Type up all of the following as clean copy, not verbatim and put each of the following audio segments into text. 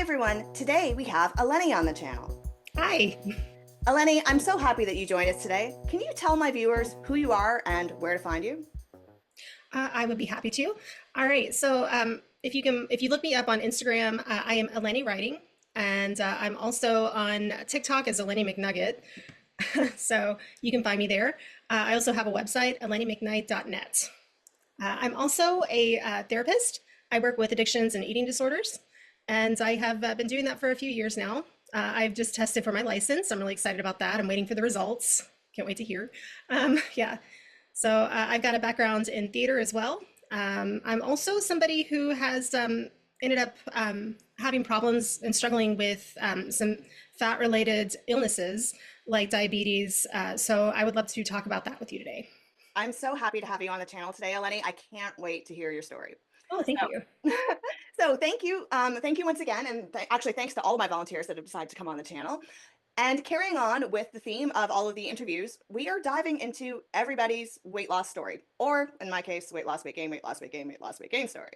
Hi everyone, today we have Eleni on the channel. Hi. Eleni, I'm so happy that you joined us today. Can you tell my viewers who you are and where to find you? I would be happy to. All right. If you look me up on Instagram, I am Eleni Writing, and I'm also on TikTok as Eleni McNugget. So you can find me there. I also have a website, elenimcnight.net. I'm also a therapist. I work with addictions and eating disorders, and I have been doing that for a few years now. I've just tested for my license. I'm really excited about that. I'm waiting for the results. Can't wait to hear. Yeah. I've got a background in theater as well. I'm also somebody who has ended up having problems and struggling with some fat-related illnesses like diabetes. So I would love to talk about that with you today. I'm so happy to have you on the channel today, Eleni. I can't wait to hear your story. Oh, thank you. So, so thank you. Thank you once again. And actually, thanks to all of my volunteers that have decided to come on the channel. And carrying on with the theme of all of the interviews, we are diving into everybody's weight loss story, or in my case, weight loss, weight gain, weight loss, weight gain, weight loss, weight gain story.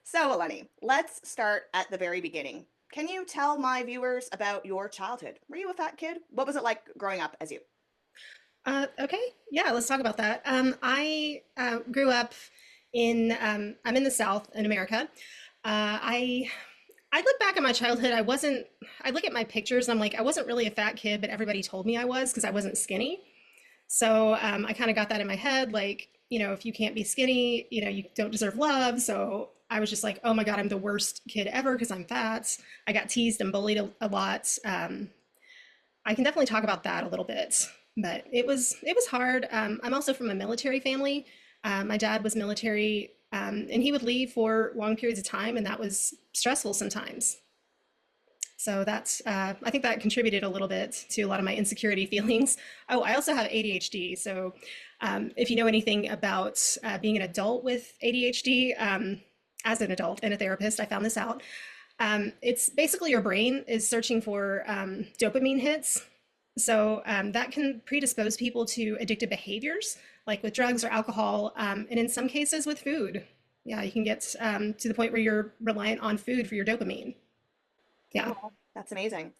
So, Eleni, let's start at the very beginning. Can you tell my viewers about your childhood? Were you a fat kid? What was it like growing up as you? Okay, yeah, let's talk about that. I grew up I'm in the South in America. I look back at my childhood. I look at my pictures and I'm like, I wasn't really a fat kid, but everybody told me I was because I wasn't skinny. So I kind of got that in my head, like, if you can't be skinny, you don't deserve love. So I was just like, oh my God, I'm the worst kid ever because I'm fat. I got teased and bullied a lot. I can definitely talk about that a little bit, but it was hard. I'm also from a military family. My dad was military, and he would leave for long periods of time, and that was stressful sometimes. So I think that contributed a little bit to a lot of my insecurity feelings. Oh, I also have ADHD. So if you know anything about being an adult with ADHD, as an adult and a therapist, I found this out. It's basically your brain is searching for dopamine hits. So that can predispose people to addictive behaviors, like with drugs or alcohol, and in some cases with food. Yeah, you can get to the point where you're reliant on food for your dopamine. Yeah, Oh, that's amazing.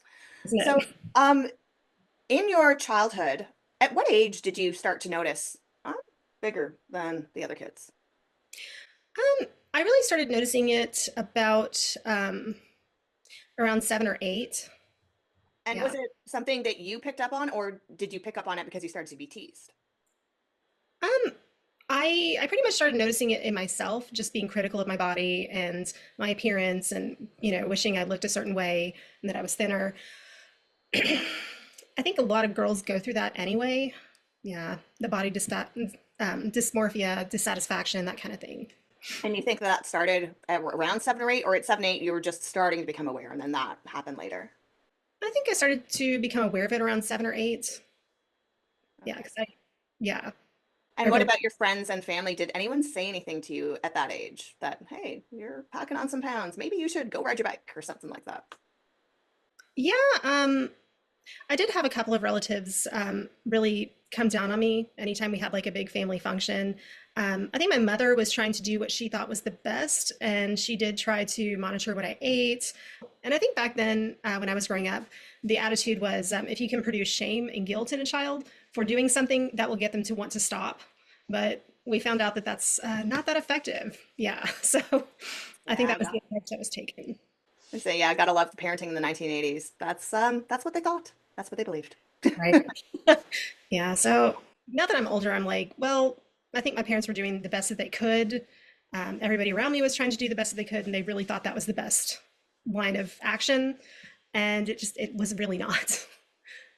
isn't So, it? um, in your childhood, at what age did you start to notice I'm bigger than the other kids? I really started noticing it about around 7 or 8. And was Yeah. it something that you picked up on, or did you pick up on it because you started to be teased? Um, I pretty much started noticing it in myself, just being critical of my body and my appearance, and wishing I looked a certain way and that I was thinner. I think a lot of girls go through that anyway. Yeah, the body dysmorphia, dissatisfaction, that kind of thing. And you think that started at around 7 or 8, or at 7, 8, you were just starting to become aware, and then that happened later? I think I started to become aware of it around 7 or 8. Yeah, Okay. yeah, I And what really, about your friends and family? Did anyone say anything to you at that age that, hey, you're packing on some pounds, maybe you should go ride your bike or something like that? yeah. I did have a couple of relatives really come down on me anytime we had like a big family function. I think my mother was trying to do what she thought was the best, and she did try to monitor what I ate. And I think back then, when I was growing up, the attitude was if you can produce shame and guilt in a child for doing something, that will get them to want to stop. But we found out that that's not that effective. Yeah. So I think Yeah, that was the approach that was taken. they say, yeah, I gotta love the parenting in the 1980s. That's what they thought. That's what they believed. Right. Yeah, so now that I'm older, I'm like, well, I think my parents were doing the best that they could. Everybody around me was trying to do the best that they could, and they really thought that was the best line of action. And it was really not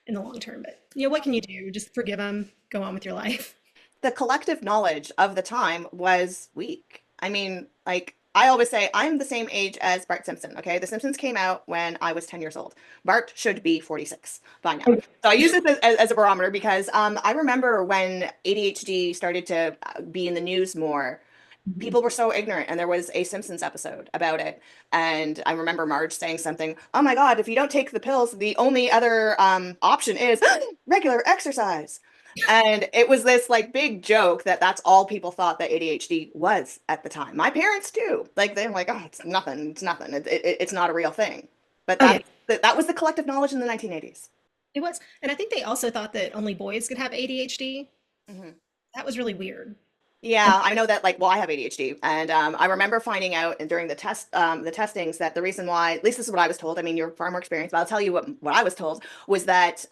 in the long term. But what can you do? Just forgive them, go on with your life. The collective knowledge of the time was weak. I mean, like I always say, I'm the same age as Bart Simpson. Okay, The Simpsons came out when I was 10 years old. Bart should be 46 by now. So I use this as a barometer because I remember when ADHD started to be in the news more. Mhm. People were so ignorant, and there was a Simpsons episode about it. And I remember Marge saying something, oh my God, if you don't take the pills, the only other option is regular exercise. And it was this like big joke that that's all people thought that ADHD was at the time. My parents too. Like they're like, oh, it's nothing. It's nothing. It's not a real thing. But Oh yeah, that was the collective knowledge in the 1980s. it was. And I think they also thought that only boys could have ADHD. Mhm. That was really weird. And Yeah, I know that, like, well, I have ADHD, and I remember finding out and during the testings that the reason why, at least this is what I was told. I mean, you're far more experienced, but I'll tell you what I was told was that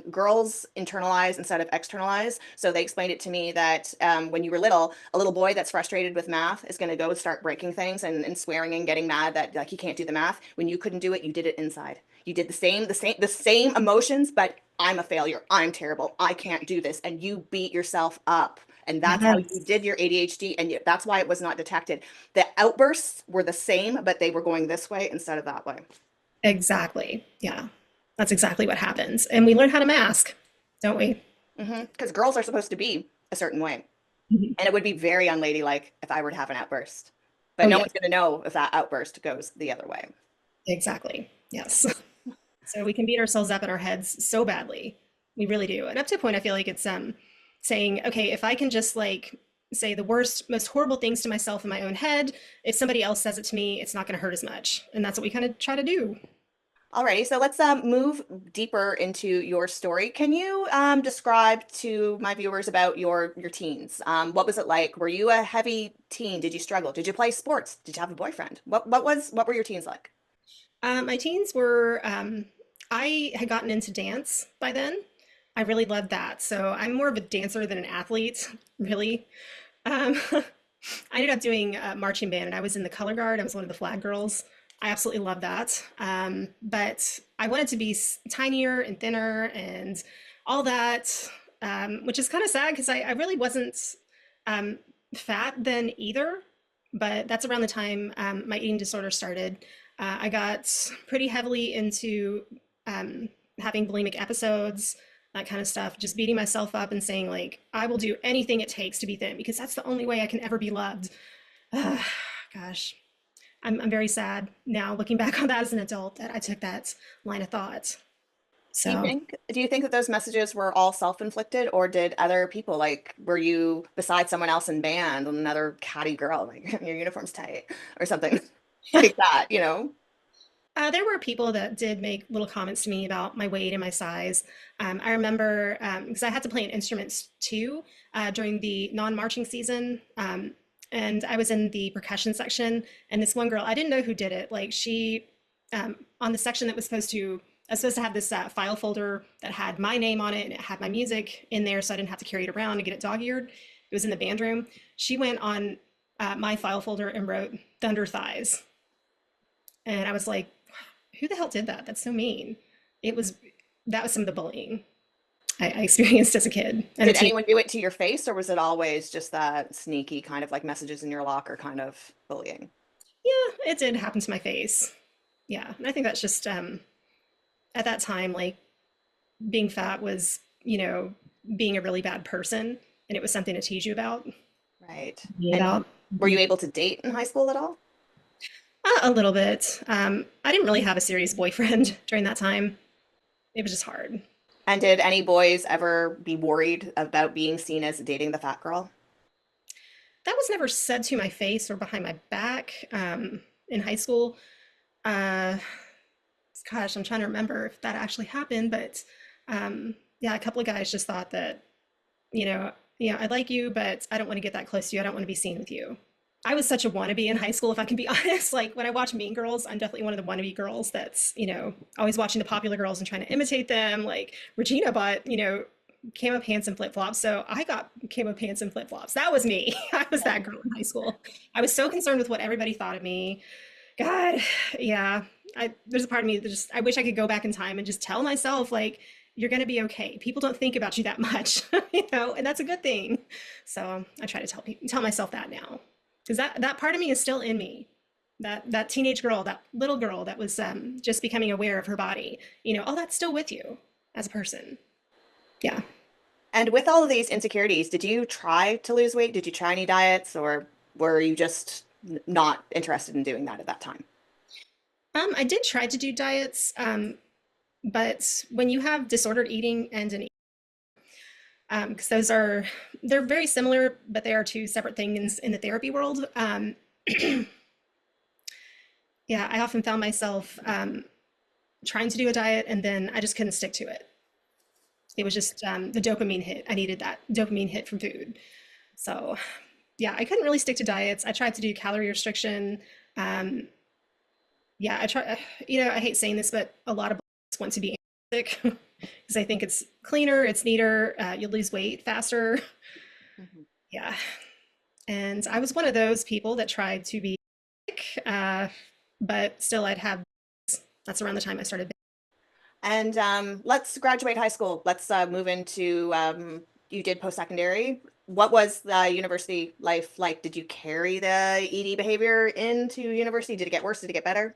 girls internalize instead of externalize. So they explained it to me that when you were little, a little boy that's frustrated with math is going to go start breaking things and swearing and getting mad that like he can't do the math. When you couldn't do it, you did it inside. You did the same emotions, but I'm a failure. I'm terrible. I can't do this, and you beat yourself up. And that's how you yes, did your ADHD, and that's why it was not detected. The outbursts were the same, but they were going this way instead of that way. exactly. Yeah, that's exactly what happens. And we learn how to mask, don't we? Because girls are supposed to be a certain way, Mhm. and it would be very unladylike if I were to have an outburst. But Oh no yeah, one's going to know if that outburst goes the other way. exactly. Yes. So we can beat ourselves up in our heads so badly. We really do. And up to a point, I feel like it's saying, okay, if I can just like say the worst, most horrible things to myself in my own head, if somebody else says it to me, it's not going to hurt as much. And that's what we kind of try to do. Alrighty, so let's move deeper into your story. Can you describe to my viewers about your teens? What was it like? Were you a heavy teen? Did you struggle? Did you play sports? Did you have a boyfriend? What were your teens like? My teens were, I had gotten into dance by then. I really loved that. So I'm more of a dancer than an athlete, really. Um, I ended up doing marching band and I was in the color guard. I was one of the flag girls. I absolutely loved that. But I wanted to be tinier and thinner and all that, which is kind of sad because I really wasn't um, fat then either. But that's around the time my eating disorder started. I got pretty heavily into um, having bulimic episodes, that kind of stuff, just beating myself up and saying, like, I will do anything it takes to be thin because that's the only way I can ever be loved. Gosh, I'm very sad now looking back on that as an adult that I took that line of thought. So, Do you think that those messages were all self-inflicted, or did other people, like, were you beside someone else in band, another catty girl, like your uniform's tight or something like that, you know? there were people that did make little comments to me about my weight and my size. I remember because I had to play an instrument too during the non-marching season. And I was in the percussion section, and this one girl, I didn't know who did it. Like she, on the section that was I was supposed to have this file folder that had my name on it, and it had my music in there, so I didn't have to carry it around and get it dog-eared. It was in the band room. She went on my file folder and wrote "Thunder Thighs," and I was like, who the hell did that? That's so mean. It was that was some of the bullying I experienced as a kid and a Did teen. anyone do it to your face, or was it always just that sneaky kind of like messages in your locker kind of bullying? Yeah, it did happen to my face. Yeah, and I think that's just at that time, like being fat was, being a really bad person, and it was something to tease you about. Right. Be And about were you able to date in high school at all? a little bit. I didn't really have a serious boyfriend during that time. It was just hard. And did any boys ever be worried about being seen as dating the fat girl? That was never said to my face or behind my back in high school. Uh, Gosh, I'm trying to remember if that actually happened, but yeah, a couple of guys just thought that, I like you, but I don't want to get that close to you. I don't want to be seen with you. I was such a wannabe in high school, if I can be honest. Like when I watch Mean Girls, I'm definitely one of the wannabe girls that's, always watching the popular girls and trying to imitate them. Like Regina bought, camo pants and flip flops. So I got camo pants and flip flops. That was me. I was that girl in high school. I was so concerned with what everybody thought of me. God, yeah. There's a part of me that just I wish I could go back in time and just tell myself like you're gonna be okay. People don't think about you that much, and that's a good thing. So I try to tell myself that now, because that part of me is still in me. That teenage girl, that little girl that was just becoming aware of her body. All that's still with you as a person. Yeah. And with all of these insecurities, did you try to lose weight? Did you try any diets, or were you just not interested in doing that at that time? I did try to do diets, but when you have disordered eating and an because they're very similar, but they are two separate things in the therapy world. Yeah, I often found myself trying to do a diet, and then I just couldn't stick to it. It was just the dopamine hit. I needed that dopamine hit from food. So, yeah, I couldn't really stick to diets. I tried to do calorie restriction. Um, yeah, I try. I hate saying this, but a lot of want to be sick because I think it's cleaner, it's neater, you lose weight faster. Mhm. Yeah, and I was one of those people that tried to be sick, but still, I'd have. That's around the time I started. And let's graduate high school. Let's move into you did post-secondary. What was the university life like? Did you carry the ED behavior into university? Did it get worse? Did it get better?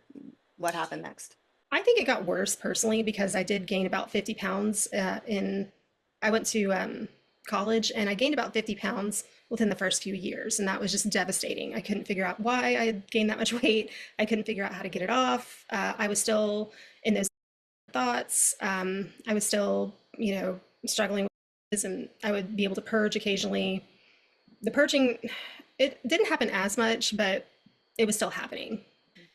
What happened next? I think it got worse personally because I did gain about 50 pounds I went to college and I gained about 50 pounds within the first few years. And that was just devastating. I couldn't figure out why I had gained that much weight. I couldn't figure out how to get it off. I was still in those thoughts. I was still, struggling with this, and I would be able to purge occasionally. The purging, it didn't happen as much, but it was still happening.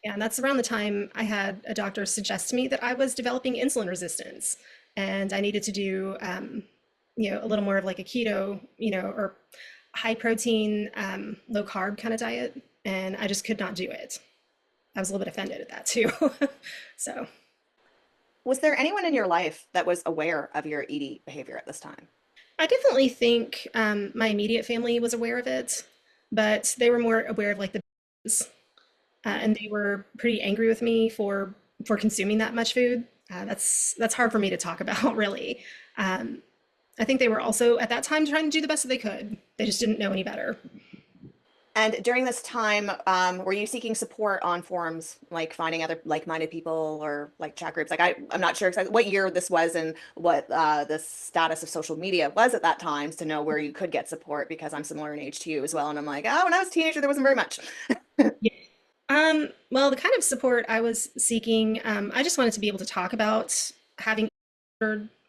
Yeah, and that's around the time I had a doctor suggest to me that I was developing insulin resistance and I needed to do, a little more of like a keto, or high protein, low carb kind of diet. And I just could not do it. I was a little bit offended at that too. So Was there anyone in your life that was aware of your ED behavior at this time? I definitely think my immediate family was aware of it, but they were more aware of like the and they were pretty angry with me for consuming that much food. That's hard for me to talk about, really. Um, I think they were also at that time trying to do the best that they could. They just didn't know any better. And during this time, were you seeking support on forums, like finding other like-minded people or like chat groups? Like I'm not sure exactly what year this was and what the status of social media was at that time to know where you could get support because I'm similar in age to you as well. And I'm like, oh, when I was a teenager, there wasn't very much. Yeah. Well, the kind of support I was seeking, I just wanted to be able to talk about having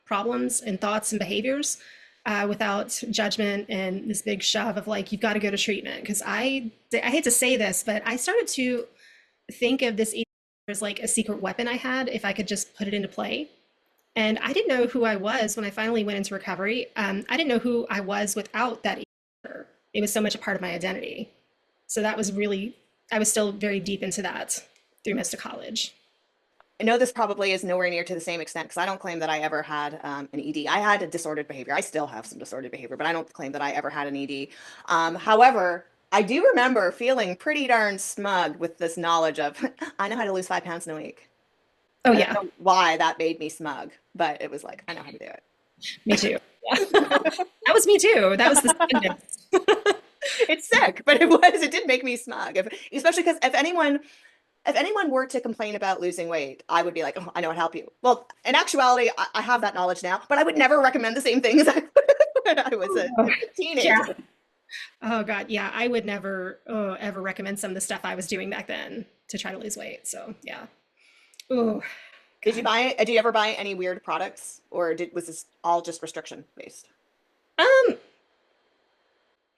problems and thoughts and behaviors without judgment and this big shove of like, you've got to go to treatment. Because I hate to say this, but I started to think of this as like a secret weapon I had if I could just put it into play. And I didn't know who I was when I finally went into recovery. I didn't know who I was without that. It was so much a part of my identity. So that was really, I was still very deep into that through most of college. I know this probably is nowhere near to the same extent because I don't claim that I ever had an ED. I had a disordered behavior. I still have some disordered behavior, but I don't claim that I ever had an ED. However, I do remember feeling pretty darn smug with this knowledge of I know how to lose 5 pounds in a week. Oh, And I yeah, don't know why that made me smug, but it was like, I know how to do me too. Yeah. That was me too. That was the sadness. it. It's sick, but it did make me smug. Especially because if anyone were to complain about losing weight, I would be like, oh, I know how to help you. Well, in actuality, I have that knowledge now, but I would never recommend the same thing as I would when I was a Oh, yeah. teenager. Oh God. Yeah. I would never ever recommend some of the stuff I was doing back then to try to lose weight. So yeah. Oh God. Did you ever buy any weird products or was this all just restriction based? Um,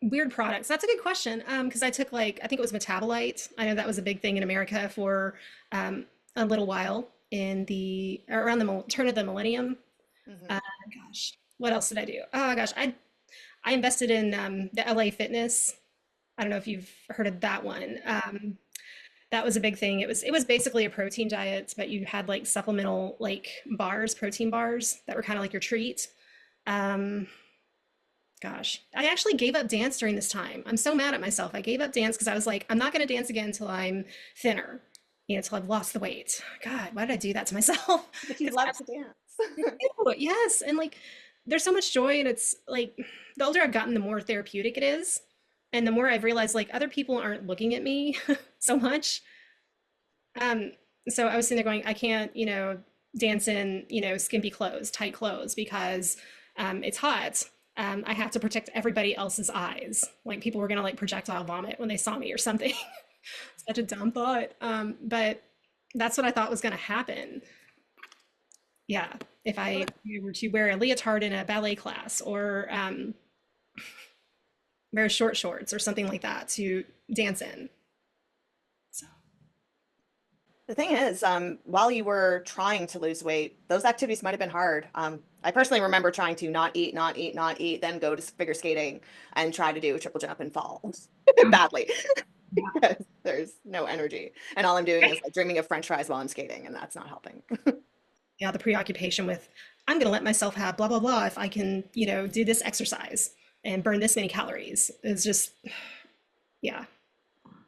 Weird products. That's a good question. Because I took like I think it was metabolite. I know that was a big thing in America for um a little while in the around the turn of the millennium. Hmm. Uh, gosh, what else did I do? Oh gosh, I invested in the LA Fitness. I don't know if you've heard of that one. That was a big thing. It was basically a protein diet, but you had like supplemental like bars, protein bars that were kind of like your treat. Um, Gosh, I actually gave up dance during this time. I'm so mad at myself. I gave up dance because I was like, I'm not going to dance again until I'm thinner, until I've lost the weight. God, why did I do that to myself? But you Because love to dance. yes, and like, there's so much joy, and it's like the older I've gotten, the more therapeutic it is, and the more I've realized like other people aren't looking at me so much. Um, so I was sitting there going, I can't, dance in, skimpy clothes, tight clothes because it's hot. I have to protect everybody else's eyes. Like people were gonna like projectile vomit when they saw me or something. Such a dumb thought. But that's what I thought was gonna happen. Yeah, if I were to wear a leotard in a ballet class or wear short shorts or something like that to dance in. So The thing is, while you were trying to lose weight, those activities might have been hard. I personally remember trying to not eat, not eat, not eat, then go to figure skating and try to do a triple jump and fall badly because there's no energy. And all I'm doing is like dreaming of French fries while I'm skating, and that's not helping. Yeah, the preoccupation with I'm going to let myself have blah blah blah if I can, do this exercise and burn this many calories. It's just yeah.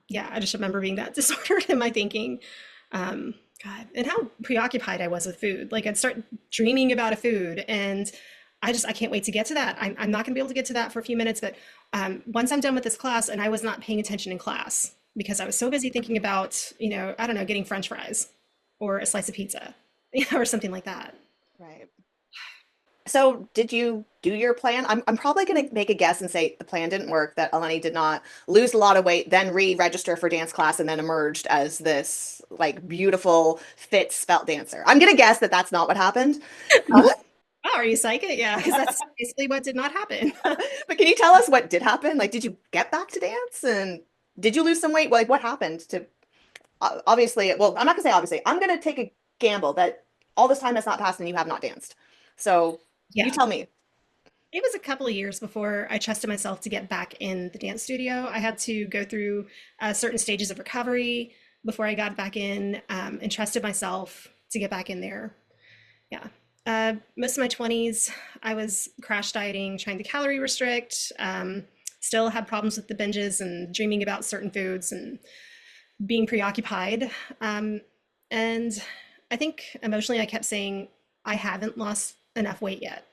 Yeah, I just remember being that disordered in my thinking. God, and how preoccupied I was with food. Like I'd start dreaming about a food, and I can't wait to get to that. I'm not going to be able to get to that for a few minutes, but once I'm done with this class, and I was not paying attention in class because I was so busy thinking about, I don't know, getting French fries or a slice of pizza, or something like that. Right. So, did you do your plan? I'm probably going to make a guess and say the plan didn't work, that Eleni did not lose a lot of weight, then re-register for dance class, and then emerged as this like beautiful, fit, svelte dancer. I'm going to guess that that's not what happened. Uh, Oh, are you psychic? Yeah, because that's basically what did not happen. but can you tell us what did happen? Like, did you get back to dance and did you lose some weight? Like, what happened to obviously, well, I'm not gonna say obviously. I'm gonna take a gamble that all this time has not passed and you have not danced. So you Yeah. tell me. It was a couple of years before I trusted myself to get back in the dance studio. I had to go through certain stages of recovery before I got back in, and trusted myself to get back in there. Yeah. Most of my 20s, I was crash dieting, trying to calorie restrict, still had problems with the binges and dreaming about certain foods and being preoccupied. And I think emotionally, I kept saying, I haven't lost enough weight yet.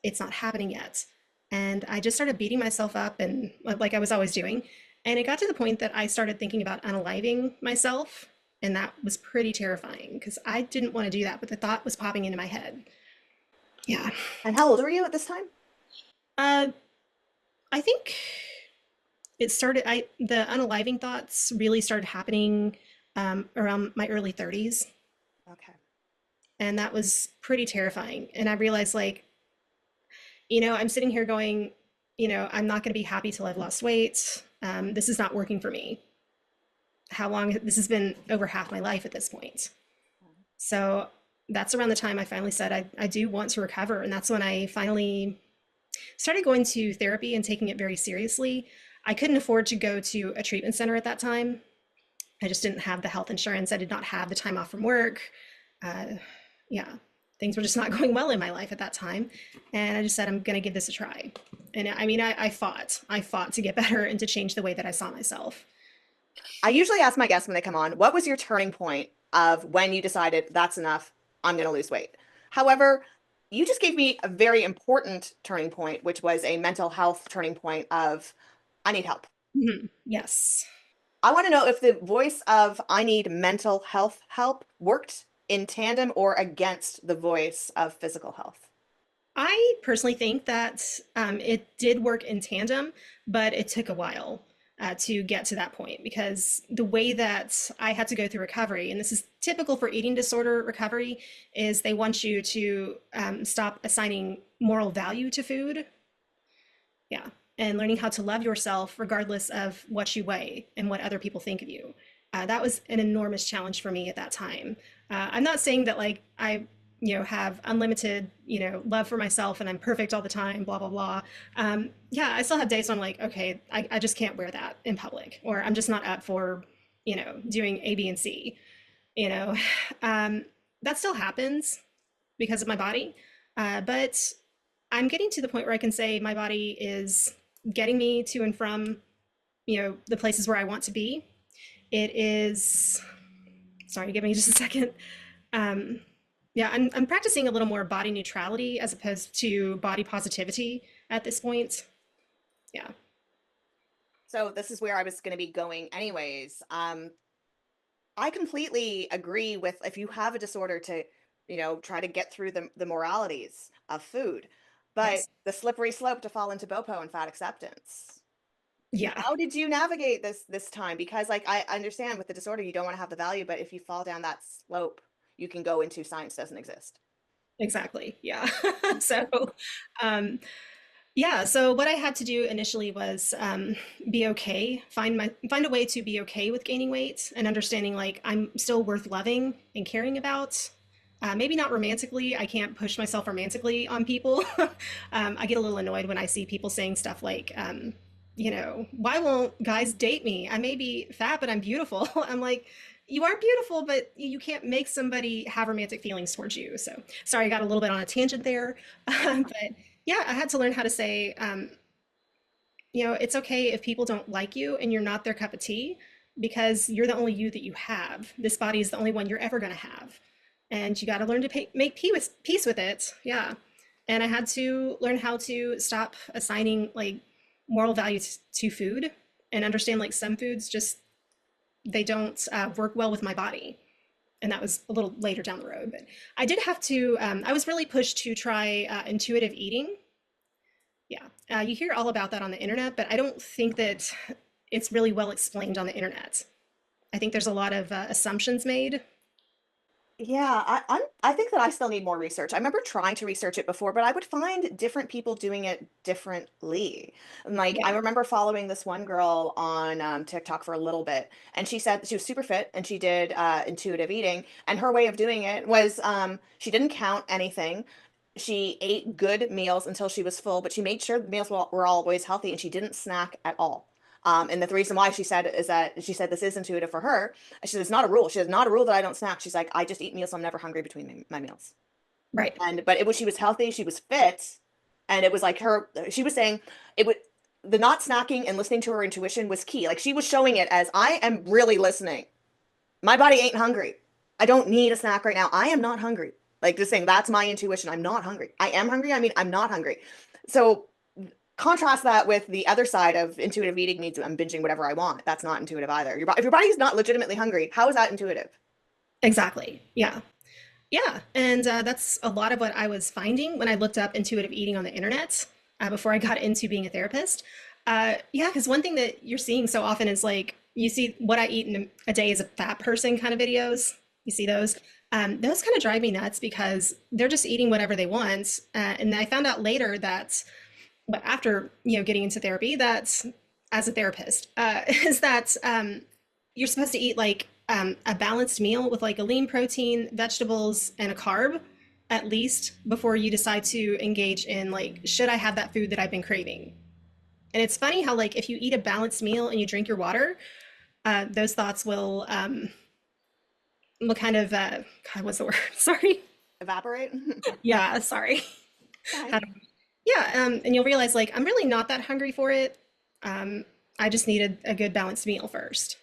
It's not happening yet. And I just started beating myself up and like I was always doing. And it got to the point that I started thinking about unaliving myself. And that was pretty terrifying because I didn't want to do that, but the thought was popping into my head. Yeah. And how old were you at this time? Uh, I think the unaliving thoughts really started happening around my early 30s. Okay. And that was pretty terrifying. And I realized, like, I'm sitting here going, I'm not going to be happy till I've lost weight. This is not working for me. How long? This has been over half my life at this point. So that's around the time I finally said I do want to recover. And that's when I finally started going to therapy and taking it very seriously. I couldn't afford to go to a treatment center at that time. I just didn't have the health insurance. I did not have the time off from work. Uh, yeah, things were just not going well in my life at that time. And I just said, I'm going to give this a try. And I mean, I fought. I fought to get better and to change the way that I saw myself. I usually ask my guests when they come on, what was your turning point of when you decided that's enough, I'm gonna lose weight? However, you just gave me a very important turning point, which was a mental health turning point of I need help. Mhm. Yes. I want to know if the voice of I need mental health help worked in tandem or against the voice of physical health. I personally think that it did work in tandem, but it took a while to get to that point because the way that I had to go through recovery, and this is typical for eating disorder recovery, is they want you to stop assigning moral value to food. Yeah. And learning how to love yourself regardless of what you weigh and what other people think of you. That was an enormous challenge for me at that time. I'm not saying that like I, have unlimited, love for myself and I'm perfect all the time, blah, blah, blah. Yeah, I still have days when I'm like, okay, I just can't wear that in public, or I'm just not up for, doing A, B, and C, you know. Um, that still happens because of my body. But I'm getting to the point where I can say my body is getting me to and from, the places where I want to be. It is, sorry, give me just a second. Um, yeah, I'm practicing a little more body neutrality as opposed to body positivity at this point. Yeah. So this is where I was going to be going anyways. I completely agree with if you have a disorder to, try to get through the moralities of food, but Yes. the slippery slope to fall into BOPO and fat acceptance. Yeah, How did you navigate this time? Because like I understand with the disorder you don't want to have the value, but if you fall down that slope, you can go into science doesn't exist. exactly. Yeah. So, um, Yeah, so what I had to do initially was be okay, find a way to be okay with gaining weight and understanding like I'm still worth loving and caring about. Maybe not romantically. I can't push myself romantically on people. I get a little annoyed when I see people saying stuff like, why won't guys date me? I may be fat, but I'm beautiful. I'm like, you are beautiful, but you can't make somebody have romantic feelings towards you. So sorry, I got a little bit on a tangent there. But yeah, I had to learn how to say, it's okay if people don't like you and you're not their cup of tea because you're the only you that you have. This body is the only one you're ever going to have. And you got to learn to make peace with it. Yeah. And I had to learn how to stop assigning like moral value to food and understand like some foods just, they don't work well with my body. And that was a little later down the road. But I did have to, I was really pushed to try intuitive eating. Yeah, you hear all about that on the internet, but I don't think that it's really well explained on the internet. I think there's a lot of assumptions made. Yeah, I think that I still need more research. I remember trying to research it before, but I would find different people doing it differently. And like I Yeah, remember following this one girl on TikTok for a little bit, and she said she was super fit and she did intuitive eating, and her way of doing it was she didn't count anything. She ate good meals until she was full, but she made sure the meals were always healthy, and she didn't snack at all. And the reason why she said is that she said this is intuitive for her. She said it's not a rule. She says not a rule that I don't snack. She's like, I just eat meals, so I'm never hungry between my meals. right. And but it was she was healthy, she was fit, and it was like her. She was saying it would the not snacking and listening to her intuition was key. Like she was showing it as I am really listening. My body ain't hungry. I don't need a snack right now. I am not hungry. Like just saying that's my intuition. I'm not hungry. I am hungry. I mean, I'm not hungry. So contrast that with the other side of intuitive eating means I'm binging whatever I want. That's not intuitive either. If your body's not legitimately hungry, how is that intuitive? Exactly. Yeah. Yeah. And that's a lot of what I was finding when I looked up intuitive eating on the internet before I got into being a therapist. Yeah, because one thing that you're seeing so often is like you see what I eat in a day as a fat person kind of videos. You see those. Those kind of drive me nuts because they're just eating whatever they want. And I found out later that but after getting into therapy that as a therapist is that you're supposed to eat like a balanced meal with like a lean protein, vegetables, and a carb at least before you decide to engage in like should I have that food that I've been craving. And it's funny how like if you eat a balanced meal and you drink your water, those thoughts will kind of God, what's the word? Sorry. Evaporate? Yeah, sorry. Fine. How do Yeah, and you'll realize like I'm really not that hungry for it. I just needed a good balanced meal first.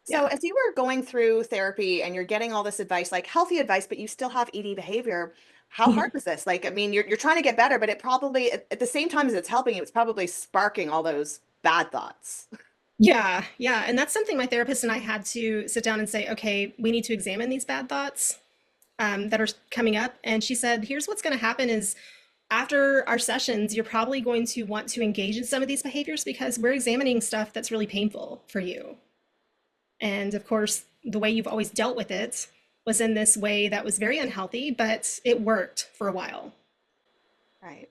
So, Yeah. as you were going through therapy and you're getting all this advice, like healthy advice, but you still have ED behavior, how hard Mhm. was this? Like, I mean, you're trying to get better, but it probably at the same time as it's helping you, it's probably sparking all those bad thoughts. Yeah, yeah, and that's something my therapist and I had to sit down and say, okay, we need to examine these bad thoughts that are coming up. And she said, here's what's going to happen is after our sessions, you're probably going to want to engage in some of these behaviors because we're examining stuff that's really painful for you. And of course, the way you've always dealt with it was in this way that was very unhealthy, but it worked for a while. Right.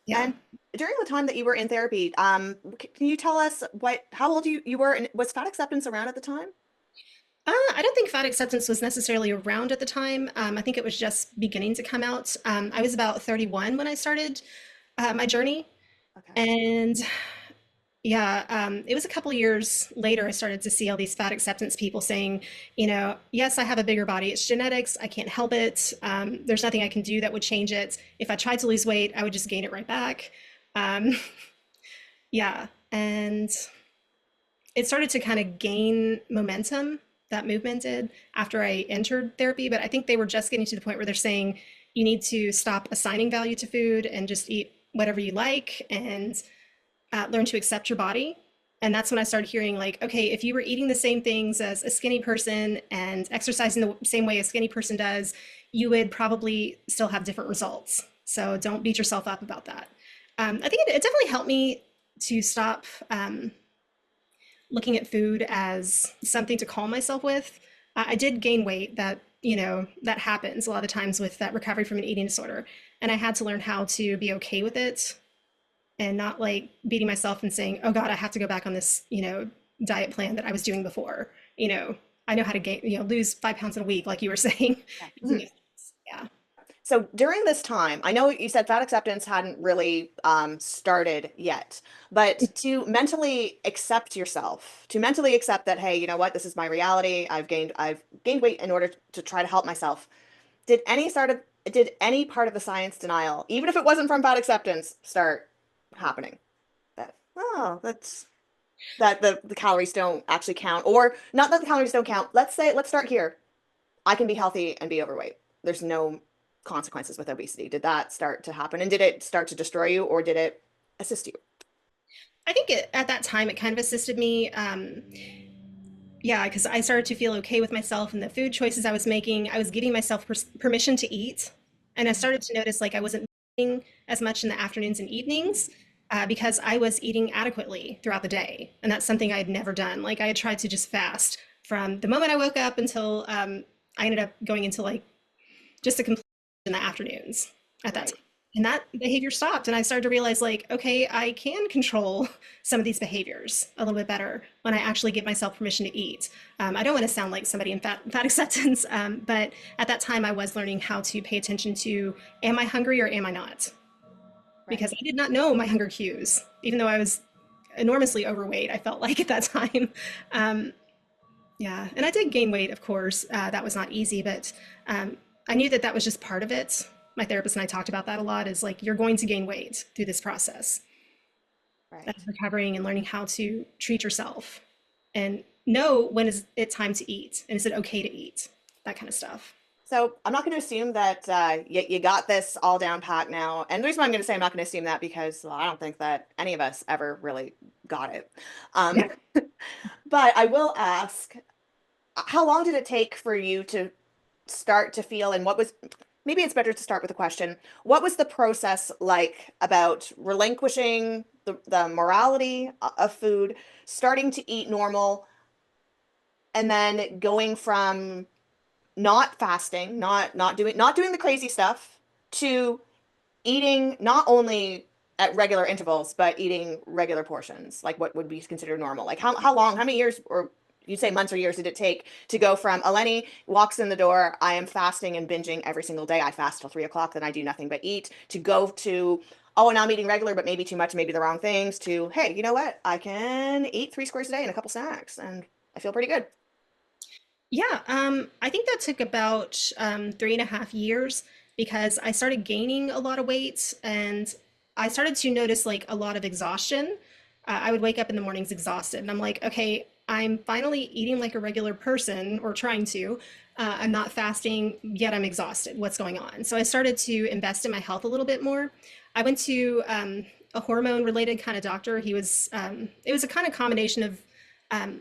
Yeah. And during the time that you were in therapy, can you tell us how old you were, and was fat acceptance around at the time? I don't think fat acceptance was necessarily around at the time. I think it was just beginning to come out. I was about 31 when I started my journey. Okay. And yeah, it was a couple years later I started to see all these fat acceptance people saying, yes, I have a bigger body. It's genetics. I can't help it. There's nothing I can do that would change it. If I tried to lose weight, I would just gain it right back. Um, yeah. And it started to kind of gain momentum, that movement did, after I entered therapy. But I think they were just getting to the point where they're saying you need to stop assigning value to food and just eat whatever you like and learn to accept your body. And that's when I started hearing, like, okay, if you were eating the same things as a skinny person and exercising the same way a skinny person does, you would probably still have different results. So don't beat yourself up about that. I think it definitely helped me to stop looking at food as something to calm myself with. I did gain weight that, that happens a lot of times with that recovery from an eating disorder. And I had to learn how to be okay with it. and not like beating myself and saying, "Oh God, I have to go back on this, diet plan that I was doing before." You know, I know how to gain, lose 5 pounds in a week, like you were saying. Yeah. Using Mhm. those things. Yeah. So during this time, I know you said fat acceptance hadn't really started yet, but to mentally accept yourself, to mentally accept that, hey, you know what, this is my reality. I've gained weight in order to try to help myself. Did any part of the science denial, even if it wasn't from fat acceptance, start happening? That that's that the calories don't actually count, or not that the calories don't count. Let's start here. I can be healthy and be overweight. There's no consequences with obesity. Did that start to happen? And did it start to destroy you or did it assist you? I think at that time it kind of assisted me. Yeah, because I started to feel okay with myself and the food choices I was making. I was giving myself permission to eat. And I started to notice like I wasn't eating as much in the afternoons and evenings because I was eating adequately throughout the day. And that's something I had never done. Like I had tried to just fast from the moment I woke up until I ended up going into like just a complete in the afternoons at that time. Right. And that behavior stopped. And I started to realize, like, okay, I can control some of these behaviors a little bit better when I actually give myself permission to eat. I don't want to sound like somebody in fat acceptance, but at that time, I was learning how to pay attention to, am I hungry or am I not? Right. Because I did not know my hunger cues, even though I was enormously overweight, I felt like at that time. Um, yeah, and I did gain weight, of course. That was not easy, but I knew that that was just part of it. My therapist and I talked about that a lot is like, you're going to gain weight through this process of Right. recovering and learning how to treat yourself and know when is it time to eat and is it okay to eat, that kind of stuff. So I'm not going to assume that you got this all down pat now. And the reason why I'm going to say I'm not going to assume that because well, I don't think that any of us ever really got it. Um, Yeah. but I will ask, how long did it take for you to start to feel, and what was, maybe it's better to start with a question. What was the process like about relinquishing the morality of food, starting to eat normal, and then going from not fasting, not doing the crazy stuff to eating not only at regular intervals, but eating regular portions, like what would be considered normal? Like how long, how many years, or you'd say months or years, did it take to go from Eleni walks in the door, I am fasting and binging every single day. I fast till 3 o'clock, then I do nothing but eat, to go to, oh, and I'm eating regular, but maybe too much, maybe the wrong things, to, hey, you know what? I can eat 3 squares a day and a couple snacks, and I feel pretty good. Yeah, I think that took about 3.5 years because I started gaining a lot of weight and I started to notice like a lot of exhaustion. I would wake up in the mornings exhausted and I'm like, okay, I'm finally eating like a regular person or trying to. I'm not fasting, yet I'm exhausted. What's going on? So I started to invest in my health a little bit more. I went to a hormone related kind of doctor. It was a kind of combination of um,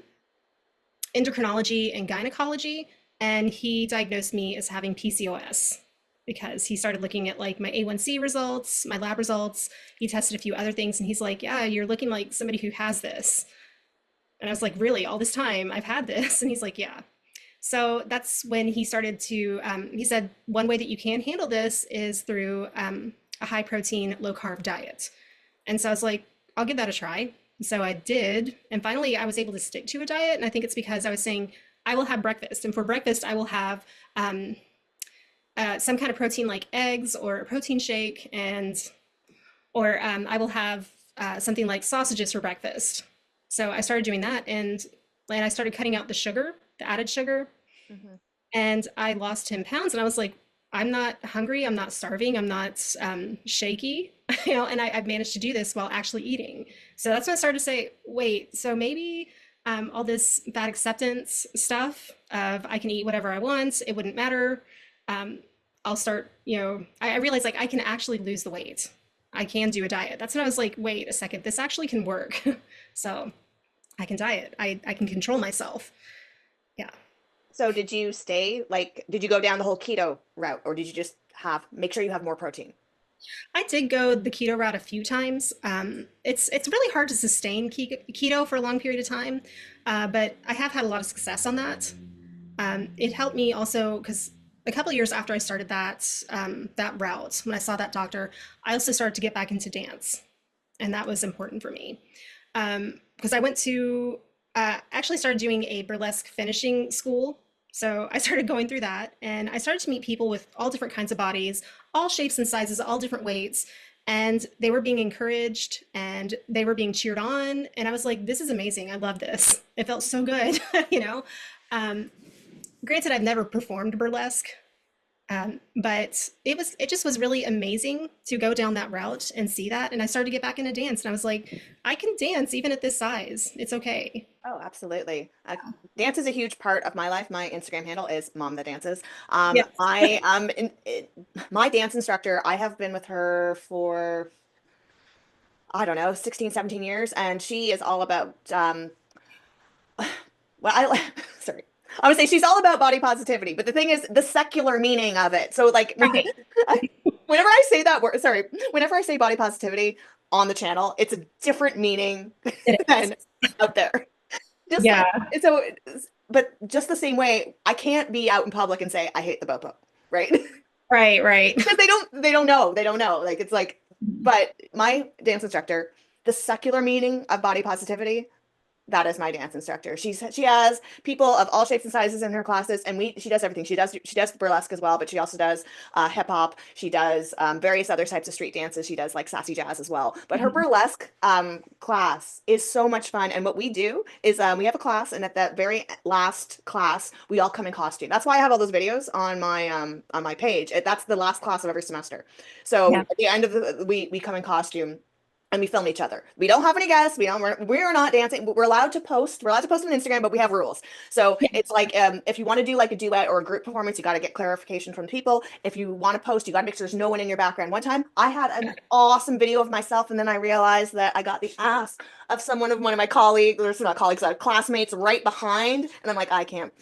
endocrinology and gynecology, and he diagnosed me as having PCOS because he started looking at like my A1C results, my lab results. He tested a few other things, and he's like, "Yeah, you're looking like somebody who has this." And I was like, "Really? All this time I've had this?" And he's like, "Yeah." So that's when he started to. He said one way that you can handle this is through a high protein, low carb diet. And so I was like, I'll give that a try. So I did. And finally, I was able to stick to a diet. And I think it's because I was saying, I will have breakfast. And for breakfast, I will have some kind of protein like eggs or a protein shake. Or I will have something like sausages for breakfast. So I started doing that. And I started cutting out the sugar, the added sugar. Mhm. And I lost 10 pounds. And I was like, I'm not hungry. I'm not starving. I'm not shaky, and I've managed to do this while actually eating. So that's when I started to say, wait, so maybe all this fat acceptance stuff of I can eat whatever I want, it wouldn't matter. Um, I'll start, I realized like I can actually lose the weight. I can do a diet. That's when I was like, wait a second, this actually can work. So I can diet. I can control myself. Yeah. So did you go down the whole keto route, or did you just make sure you have more protein? I did go the keto route a few times. It's really hard to sustain keto for a long period of time, but I have had a lot of success on that. It helped me also because a couple of years after I started that route, when I saw that doctor, I also started to get back into dance. and that was important for me. Because I went to actually started doing a burlesque finishing school. So I started going through that, and I started to meet people with all different kinds of bodies, all shapes and sizes, all different weights, and they were being encouraged and they were being cheered on. And I was like, this is amazing. I love this. It felt so good, you know. Um, Granted, I've never performed burlesque, but it just was really amazing to go down that route and see that. And I started to get back into dance, and I was like, I can dance even at this size. It's okay. Oh, absolutely. Dance is a huge part of my life. My Instagram handle is Mom That Dances. Yes. My dance instructor, I have been with her for, I don't know, 16, 17 years, and she is all about well, sorry. I would say she's all about body positivity, but the thing is the secular meaning of it. So like Right. whenever I say that word, sorry, whenever I say body positivity on the channel, it's a different meaning It is. than out there. Just Yeah. like so, but just the same way, I can't be out in public and say I hate the bopo, right? Right, right. Because they don't know. Like it's like, but my dance instructor, the secular meaning of body positivity, that is my dance instructor. She has people of all shapes and sizes in her classes, and we she does everything. She does burlesque as well, but she also does hip hop. She does various other types of street dances. She does like sassy jazz as well. But her Mhm. burlesque class is so much fun. And what we do is we have a class, and at that very last class, we all come in costume. That's why I have all those videos on my page. That's the last class of every semester. Yeah. So at the end of the we come in costume and we film each other. We don't have any guests. We're not dancing. We're allowed to post. We're allowed to post on Instagram, but we have rules. So Yeah. it's like if you want to do like a duet or a group performance, you got to get clarification from the people. If you want to post, you got to make sure there's no one in your background. One time, I had an awesome video of myself, and then I realized that I got the ass of one of my colleagues, or not colleagues, classmates, right behind, and I'm like, I can't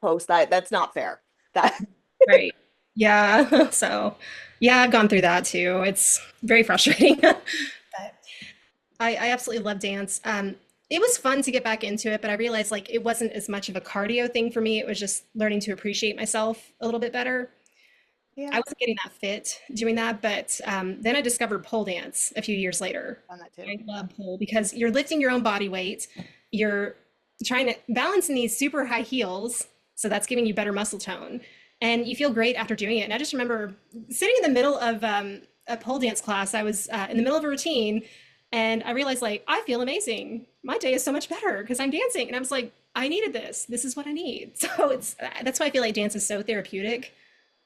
post that. That's not fair. That Right. Yeah. So, yeah, I've gone through that too. It's very frustrating. But I absolutely love dance. It was fun to get back into it, but I realized like it wasn't as much of a cardio thing for me. It was just learning to appreciate myself a little bit better. I yeah, wasn't getting that fit doing that, but then I discovered pole dance a few years later. done that too. I love pole because you're lifting your own body weight. You're trying to balance in these super high heels, so that's giving you better muscle tone, and you feel great after doing it. And I just remember sitting in the middle of a pole dance class. I was in the middle of a routine, and I realized like I feel amazing. My day is so much better because I'm dancing, and I was like, I needed this. This is what I need. So it's that's why I feel like dance is so therapeutic.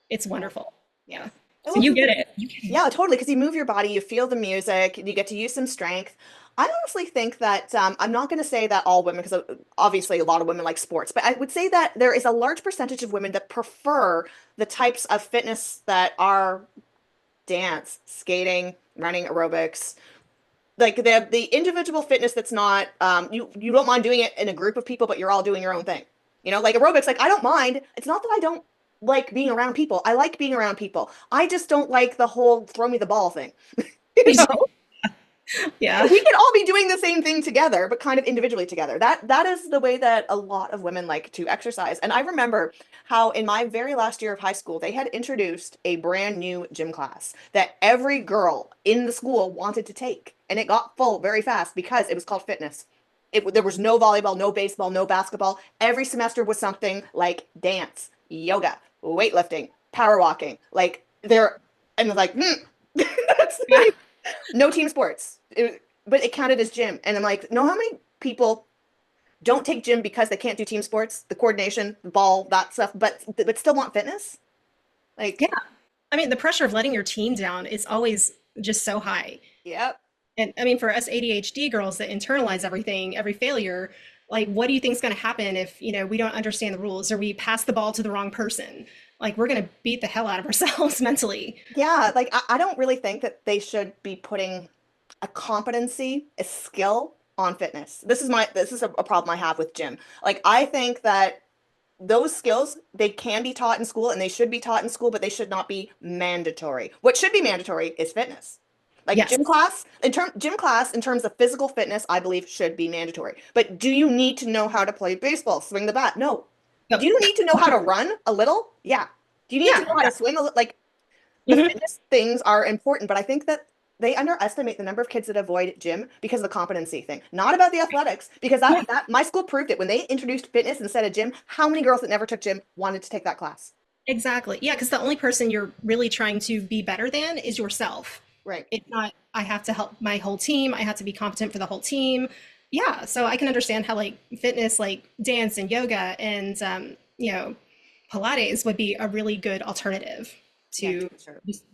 It's Yeah, wonderful. yeah. Yeah. And So well, you 'cause get it. You get it. yeah, totally. Because you move your body, you feel the music, you get to use some strength. I honestly think that I'm not going to say that all women, because obviously a lot of women like sports, but I would say that there is a large percentage of women that prefer the types of fitness that are dance, skating, running, aerobics, like the individual fitness that's not you don't mind doing it in a group of people, but you're all doing your own thing. You know, like aerobics, like I don't mind. It's not that I don't like being around people. I like being around people. I just don't like the whole throw me the ball thing. You know? Yeah. We could all be doing the same thing together, but kind of individually together. That is the way that a lot of women like to exercise. And I remember how in my very last year of high school, they had introduced a brand new gym class that every girl in the school wanted to take. And it got full very fast because it was called fitness. There was no volleyball, no baseball, no basketball. Every semester was something like dance, yoga, weightlifting, power walking. Like there, and it was like, that's Yeah. no team sports. But it counted as gym. And I'm like, know how many people don't take gym because they can't do team sports, the coordination, the ball, that stuff, but still want fitness? Yeah. Like, I mean, the pressure of letting your team down is always just so high. yep. And I mean, for us ADHD girls that internalize everything, every failure, like, what do you think is going to happen if, we don't understand the rules or we pass the ball to the wrong person? Like, we're going to beat the hell out of ourselves mentally. Yeah, like I don't really think that they should be putting a competency, a skill on fitness. This is a problem I have with gym. Like I think that those skills they can be taught in school and they should be taught in school, but they should not be mandatory. What should be mandatory is fitness. Like Yes. gym class in terms of physical fitness, I believe should be mandatory. But do you need to know how to play baseball, swing the bat? No. No. Do you need to know how to run a little? Yeah. Do you need to Yeah. know how to swing a little? Like the Mhm. fitness things are important, but I think that they underestimate the number of kids that avoid gym because of the competency thing, not about the athletics. Because that my school proved it when they introduced fitness instead of gym. How many girls that never took gym wanted to take that class? Exactly. Yeah, because the only person you're really trying to be better than is yourself. Right. It's not, I have to help my whole team. I have to be competent for the whole team. Yeah, so I can understand how like fitness, like dance and yoga and Pilates would be a really good alternative Yes, to for sure. just,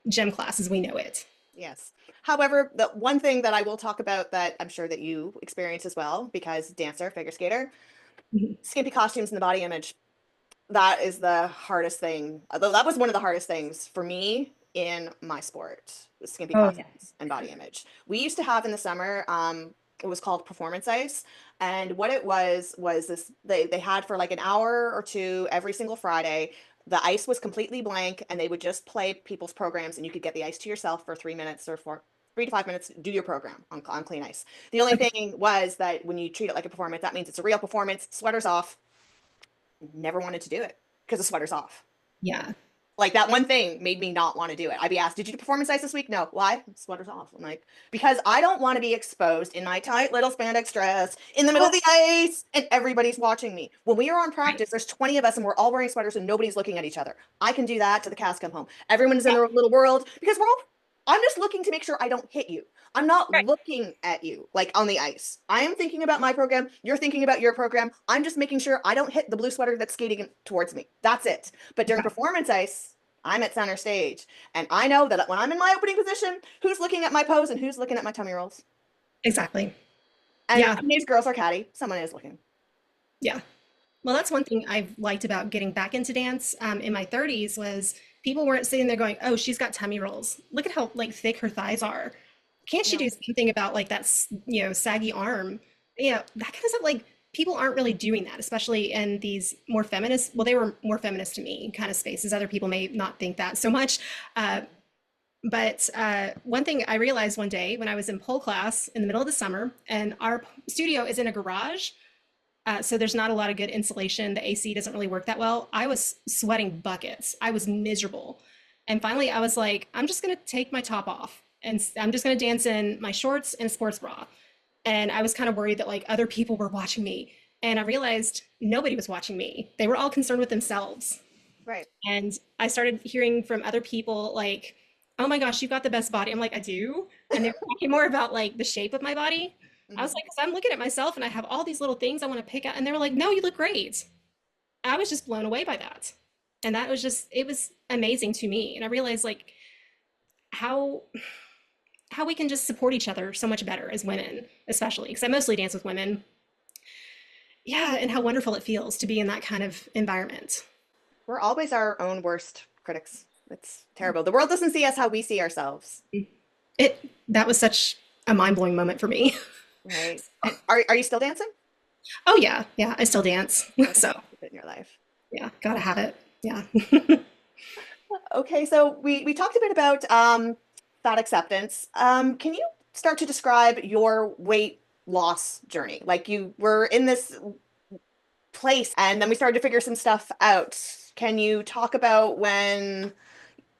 gym class as we know it. Yes. However, the one thing that I will talk about that I'm sure that you experience as well, because dancer, figure skater, Mhm. skimpy costumes and the body image, that is the hardest thing. Although that was one of the hardest things for me in my sport, was skimpy Oh yeah. costumes and body image. We used to have in the summer, it was called performance ice. And what it was this they had for like an hour or two every single Friday. The ice was completely blank and they would just play people's programs and you could get the ice to yourself for 3 minutes or for 3 to 5 minutes, do your program on clean ice. The only Okay. thing was that when you treat it like a performance, that means it's a real performance, sweaters off. Never wanted to do it because the sweater's off. Yeah. Like that one thing made me not want to do it. I'd be asked, "Did you do performance ice this week?" No. Why? Sweater's off. I'm like, because I don't want to be exposed in my tight little spandex dress in the middle of Oh, the ice and everybody's watching me. When we are on right. practice, there's 20 of us and we're all wearing sweaters and nobody's looking at each other. I can do that till the cows come home. Everyone's in Yeah. their little world because we're all. I'm just looking to make sure I don't hit you. I'm not Right. looking at you like on the ice. I am thinking about my program. You're thinking about your program. I'm just making sure I don't hit the blue sweater that's skating towards me. That's it. But during Yeah. performance ice, I'm at center stage. And I know that when I'm in my opening position, who's looking at my pose and who's looking at my tummy rolls. Exactly. And Yeah. these girls are catty. Someone is looking. Yeah. Well, that's one thing I've liked about getting back into dance in my 30s was people weren't sitting there going, "Oh, she's got tummy rolls. Look at how like thick her thighs are. Can't she do No. something about like that, saggy arm?" That kind of stuff. Like people aren't really doing that, especially in these more feminist. Well, they were more feminist to me kind of spaces. Other people may not think that so much. Uh, but one thing I realized one day when I was in pole class in the middle of the summer, and our studio is in a garage, so there's not a lot of good insulation. The AC doesn't really work that well. I was sweating buckets. I was miserable. And finally, I was like, I'm just going to take my top off and I'm just going to dance in my shorts and sports bra. And I was kind of worried that like other people were watching me. And I realized nobody was watching me. They were all concerned with themselves. Right. And I started hearing from other people like, "Oh my gosh, you've got the best body." I'm like, "I do." And they were talking more about like the shape of my body. I was Hmm. like, because I'm looking at myself and I have all these little things I want to pick out. And they were like, "No, you look great." I was just blown away by that. And that was just, it was amazing to me. And I realized like how we can just support each other so much better as women, especially because I mostly dance with women. Yeah, and how wonderful it feels to be in that kind of environment. We're always our own worst critics. It's terrible. The world doesn't see us how we see ourselves. That was such a mind-blowing moment for me. Right. And are you still dancing? Oh yeah, yeah, I still dance. Okay. So Keep it in your life. yeah, gotta have it. Yeah. Okay, so we talked a bit about fat acceptance. Can you start to describe your weight loss journey? Like you were in this place and then we started to figure some stuff out. Can you talk about when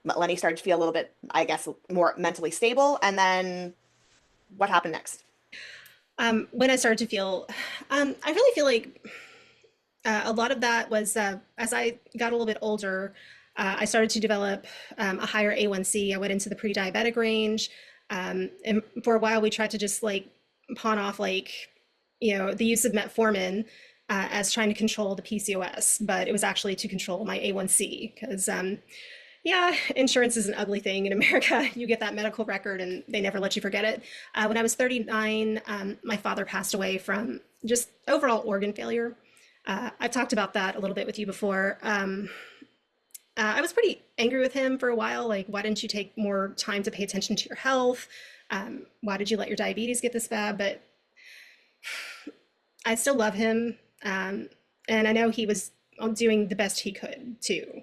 Lenny started to feel a little bit, I guess, more mentally stable, and then what happened next? When I started to feel, I really feel like a lot of that was as I got a little bit older, I started to develop a higher A1C. I went into the pre-diabetic range. And for a while, we tried to just like pawn off like, the use of metformin as trying to control the PCOS, but it was actually to control my A1C because yeah, insurance is an ugly thing in America. You get that medical record and they never let you forget it. When I was 39, my father passed away from just overall organ failure. I've talked about that a little bit with you before. I was pretty angry with him for a while. Like, why didn't you take more time to pay attention to your health? Why did you let your diabetes get this bad? But I still love him. And I know he was doing the best he could too.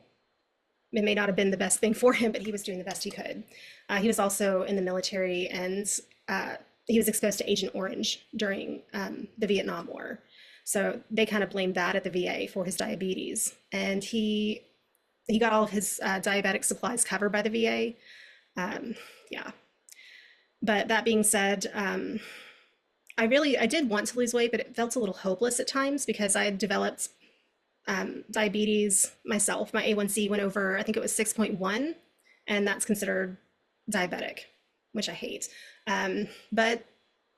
It may not have been the best thing for him, but he was doing the best he could. He was also in the military and uh, he was exposed to Agent Orange during the Vietnam War. So they kind of blamed that at the VA for his diabetes. And he got all of his diabetic supplies covered by the VA. Um, yeah. But that being said, I did want to lose weight, but it felt a little hopeless at times because I had developed diabetes myself. My A1C went over, I think it was 6.1, and that's considered diabetic, which I hate. But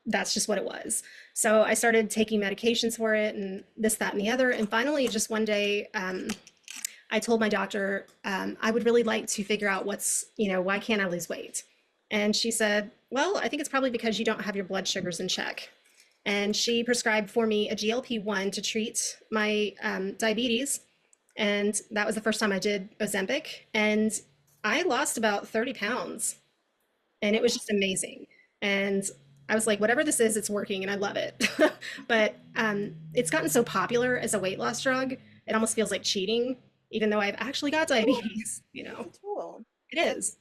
that's just what it was. So I started taking medications for it and this, that, and the other. And finally, just one day, I told my doctor, I would really like to figure out why can't I lose weight? And she said, well, I think it's probably because you don't have your blood sugars in check. And she prescribed for me a GLP-1 to treat my diabetes. And that was the first time I did Ozempic. And I lost about 30 pounds. And it was just amazing. And I was like, whatever this is, it's working and I love it. But it's gotten so popular as a weight loss drug, it almost feels like cheating, even though I've actually got Tool. diabetes, It's a tool. It is.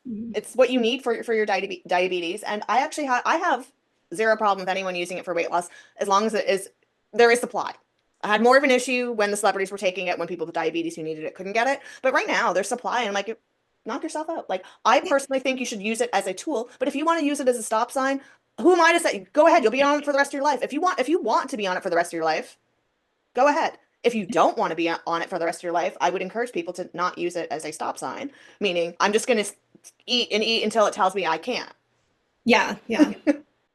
Mhm. It's what you need for your diabetes. And I have zero problem with anyone using it for weight loss as long as there is supply. I had more of an issue when the celebrities were taking it, when people with diabetes who needed it couldn't get it. But right now there's supply, and I'm like, knock yourself out. Like, I personally think you should use it as a tool. But if you want to use it as a stop sign, who am I to say? Go ahead, you'll be on it for the rest of your life. If you want to be on it for the rest of your life, go ahead. If you don't want to be on it for the rest of your life, I would encourage people to not use it as a stop sign, meaning I'm just going to eat and eat until it tells me I can't. Yeah, yeah.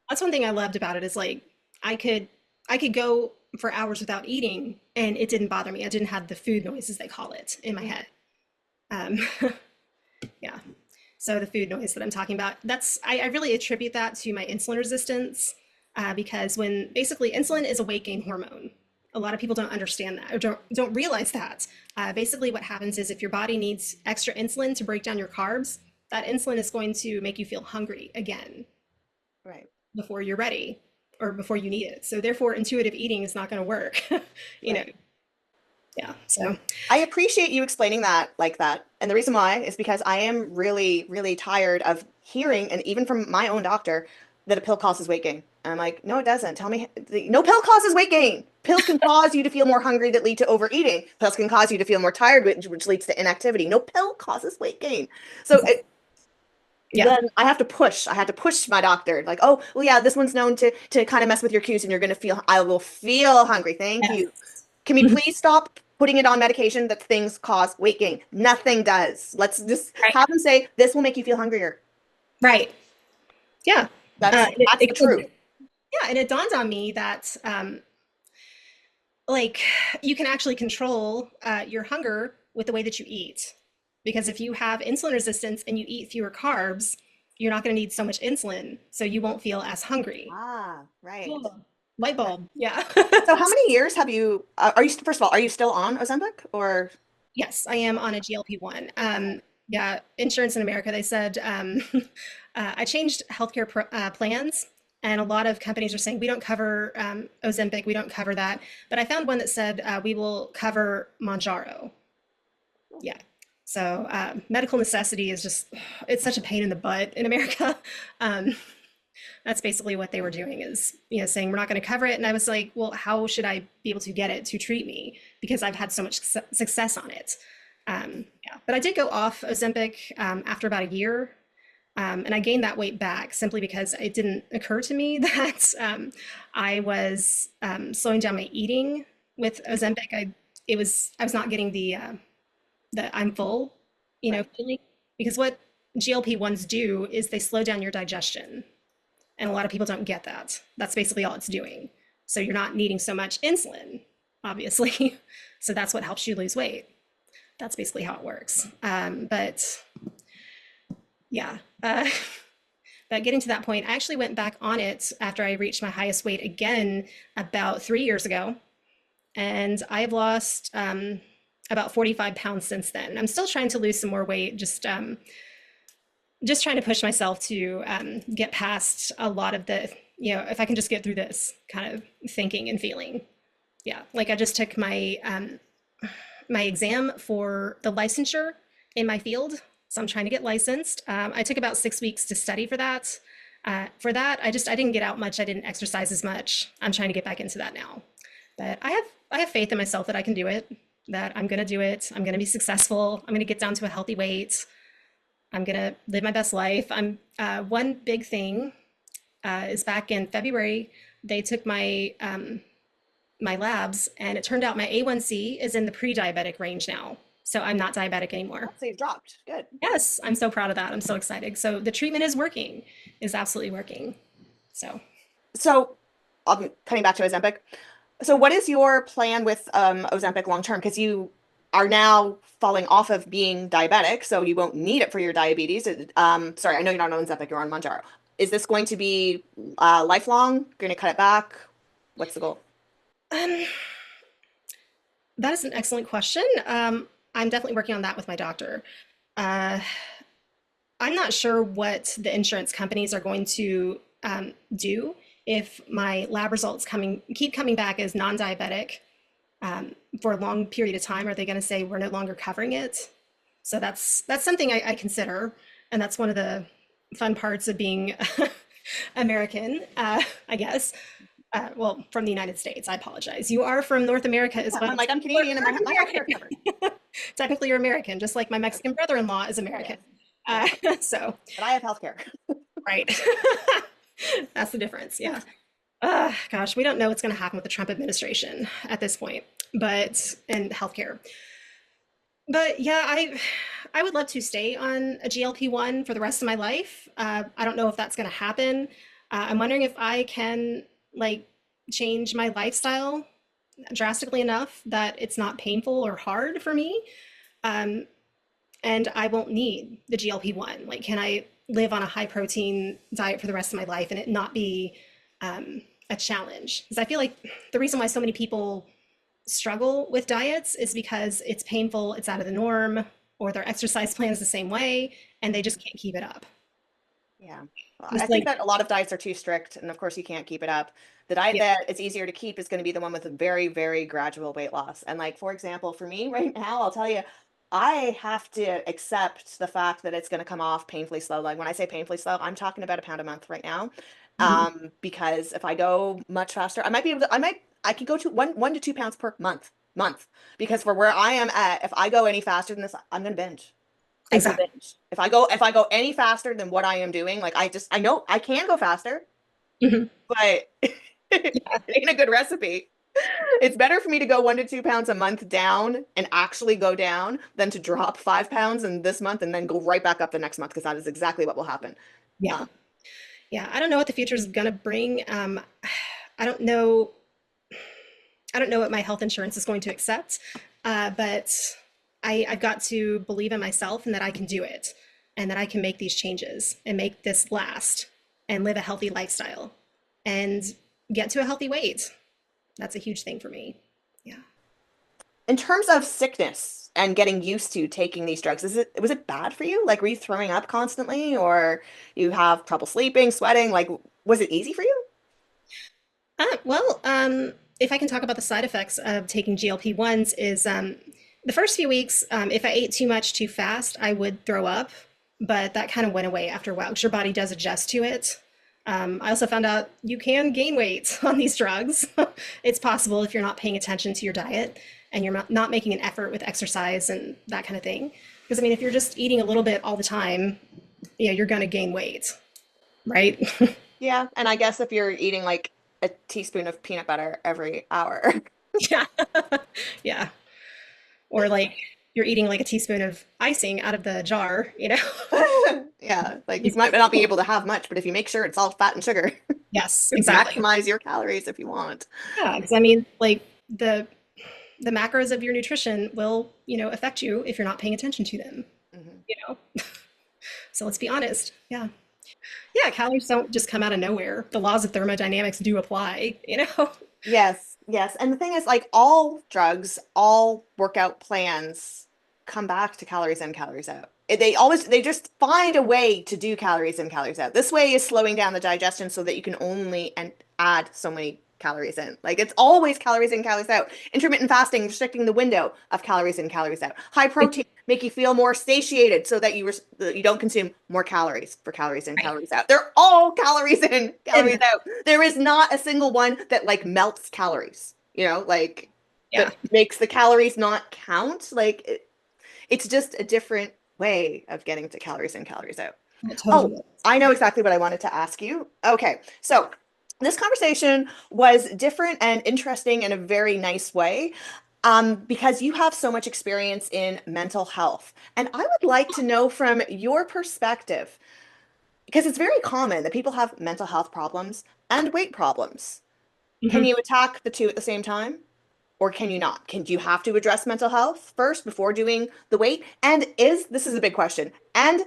That's one thing I loved about it is like I could I could go for hours without eating and it didn't bother me. I didn't have the food noise, as they call it, in my head. Um, yeah. So the food noise that I'm talking about, I really attribute that to my insulin resistance because when basically insulin is a weight gain hormone. A lot of people don't understand that or don't realize that. Basically, what happens is if your body needs extra insulin to break down your carbs, that insulin is going to make you feel hungry again Right. before you're ready or before you need it. So therefore, intuitive eating is not going to work. you know, Right. yeah. So I appreciate you explaining that like that. And the reason why is because I am really, really tired of hearing, and even from my own doctor, that a pill causes weight gain. And I'm like, no, it doesn't. Tell me, no pill causes weight gain. Pills can cause you to feel more hungry that lead to overeating. Pills can cause you to feel more tired, which leads to inactivity. No pill causes weight gain. So exactly. Yeah. then I have to push. I had to push my doctor, like, oh, well, yeah, this one's known to kind of mess with your cues, and you're gonna feel. I will feel hungry. Thank Yes. you. Can we Mhm. please stop putting it on medication that things cause weight gain? Nothing does. Let's just Right. have them say this will make you feel hungrier. Right. Yeah. That's the truth. Yeah, and it dawned on me that like you can actually control your hunger with the way that you eat. Because if you have insulin resistance and you eat fewer carbs, you're not going to need so much insulin, so you won't feel as hungry. Ah, right. Oh, light bulb. Yeah. So how many years have you, are you, first of all, are you still on Ozempic or? Yes, I am on a GLP-1. Okay. Yeah, insurance in America, they said I changed plans, and a lot of companies are saying we don't cover Ozempic, we don't cover that. But I found one that said we will cover Manjaro. Yeah. So medical necessity is just, it's such a pain in the butt in America. Um, that's basically what they were doing is, saying we're not going to cover it. And I was like, well, how should I be able to get it to treat me? Because I've had so much success on it. Yeah, but I did go off Ozempic after about a year. And I gained that weight back simply because it didn't occur to me that I was slowing down my eating with Ozempic. I was not getting the I'm full, Right. feeling. Because what GLP-1s do is they slow down your digestion. And a lot of people don't get that. That's basically all it's doing. So you're not needing so much insulin, obviously. So that's what helps you lose weight. That's basically how it works. But yeah, but getting to that point, I actually went back on it after I reached my highest weight again about 3 years ago. And I've lost about 45 pounds since then. I'm still trying to lose some more weight, just trying to push myself to get past a lot of the, if I can just get through this kind of thinking and feeling. Yeah, like I just took my exam for the licensure in my field, so I'm trying to get licensed. I took about 6 weeks to study for that. I didn't get out much. I didn't exercise as much. I'm trying to get back into that now. But I have faith in myself that I can do it. That I'm gonna do it. I'm gonna be successful. I'm gonna get down to a healthy weight. I'm gonna live my best life. I'm one big thing is back in February, they took my labs, and it turned out my A1C is in the pre-diabetic range now. So I'm not diabetic Oh, anymore. so you've dropped. Good. Yes, I'm so proud of that. I'm so excited. So the treatment is working, is absolutely working. So So, coming back to Ozempic. So, what is your plan with Ozempic long term? Because you are now falling off of being diabetic, so you won't need it for your diabetes. Sorry, I know you're not on Ozempic, you're on Mounjaro. Is this going to be lifelong? Going to cut it back? What's the goal? um, that is an excellent question. I'm definitely working on that with my doctor. Uh, I'm not sure what the insurance companies are going to do if my lab results keep coming back as non-diabetic for a long period of time. Are they going to say we're no longer covering it? So that's something I consider, and that's one of the fun parts of being American, I guess. Well, from the United States. I apologize. You are from North America as Yeah, well. I'm like, I'm You're Canadian and my American. healthcare is covered. Technically, you're American, just like my Yes, Mexican brother-in-law is American. yes, yes. So, But I have healthcare. right. That's the difference. Yeah. Gosh, we don't know what's going to happen with the Trump administration at this point, but in healthcare. But yeah, I would love to stay on a GLP-1 for the rest of my life. I don't know if that's going to happen. I'm wondering if I can like change my lifestyle drastically enough that it's not painful or hard for me, um, and I won't need the GLP-1. Like, can I live on a high protein diet for the rest of my life and it not be a challenge? Because I feel like the reason why so many people struggle with diets is because it's painful, it's out of the norm, or their exercise plan is the same way, and they just can't keep it up. Yeah. Well, I Just think like, that a lot of diets are too strict, and of course you can't keep it up. The diet yeah, that is easier to keep is going to be the one with a very, very gradual weight loss. And like, for example, for me right now, I'll tell you, I have to accept the fact that it's going to come off painfully slow. Like when I say painfully slow, I'm talking about a pound a month right now. mhm, Because if I go much faster, I might be able to, I could go to 1 to 2 pounds per month. Because for where I am at, if I go any faster than this, I'm going to binge. I will exactly. binge. If I go any faster than what I am doing, like I know I can go faster, Mhm. but it ain't a good recipe. It's better for me to go 1 to 2 pounds a month down and actually go down than to drop 5 pounds in this month and then go right back up the next month because that is exactly what will happen. Yeah, yeah. I don't know what the future is gonna bring. I don't know. I don't know what my health insurance is going to accept, but I've got to believe in myself and that I can do it, and that I can make these changes and make this last and live a healthy lifestyle and get to a healthy weight. That's a huge thing for me. Yeah. In terms of sickness and getting used to taking these drugs, was it bad for you? Like were you throwing up constantly or you have trouble sleeping, sweating? Like was it easy for you? If I can talk about the side effects of taking GLP-1s is the first few weeks, if I ate too much too fast, I would throw up, but that kind of went away after a while because your body does adjust to it. I also found out you can gain weight on these drugs. It's possible if you're not paying attention to your diet and you're not making an effort with exercise and that kind of thing. Because I mean, if you're just eating a little bit all the time, yeah, you're going to gain weight, right? Yeah, and I guess if you're eating like a teaspoon of peanut butter every hour. Yeah. Yeah. Or like you're eating like a teaspoon of icing out of the jar, you know? Yeah, like you might not be able to have much, but if you make sure it's all fat and sugar, Yes, exactly. maximize your calories if you want. Yeah, because I mean, like the macros of your nutrition will, affect you if you're not paying attention to them, Mhm. you know? So let's be honest. Yeah. Yeah, calories don't just come out of nowhere. The laws of thermodynamics do apply. Yes, yes. And the thing is, like all drugs, all workout plans come back to calories in, calories out. They just find a way to do calories in, calories out. This way is slowing down the digestion so that you can only and add so many calories in. Like it's always calories in, calories out. Intermittent fasting, restricting the window of calories in, calories out. High protein, make you feel more satiated so that you don't consume more calories for calories in, Right. calories out. They're all calories in, calories And out. There is not a single one that like melts calories, like yeah, that makes the calories not count. Like it's just a different way of getting to calories in, calories out. It Oh, totally is. I know exactly what I wanted to ask you. Okay, so this conversation was different and interesting in a very nice way, because you have so much experience in mental health. And I would like to know from your perspective, because it's very common that people have mental health problems and weight problems. Can Mhm. you attack the two at the same time? Or can you not? Can do you have to address mental health first before doing the weight? And is this is a big question. And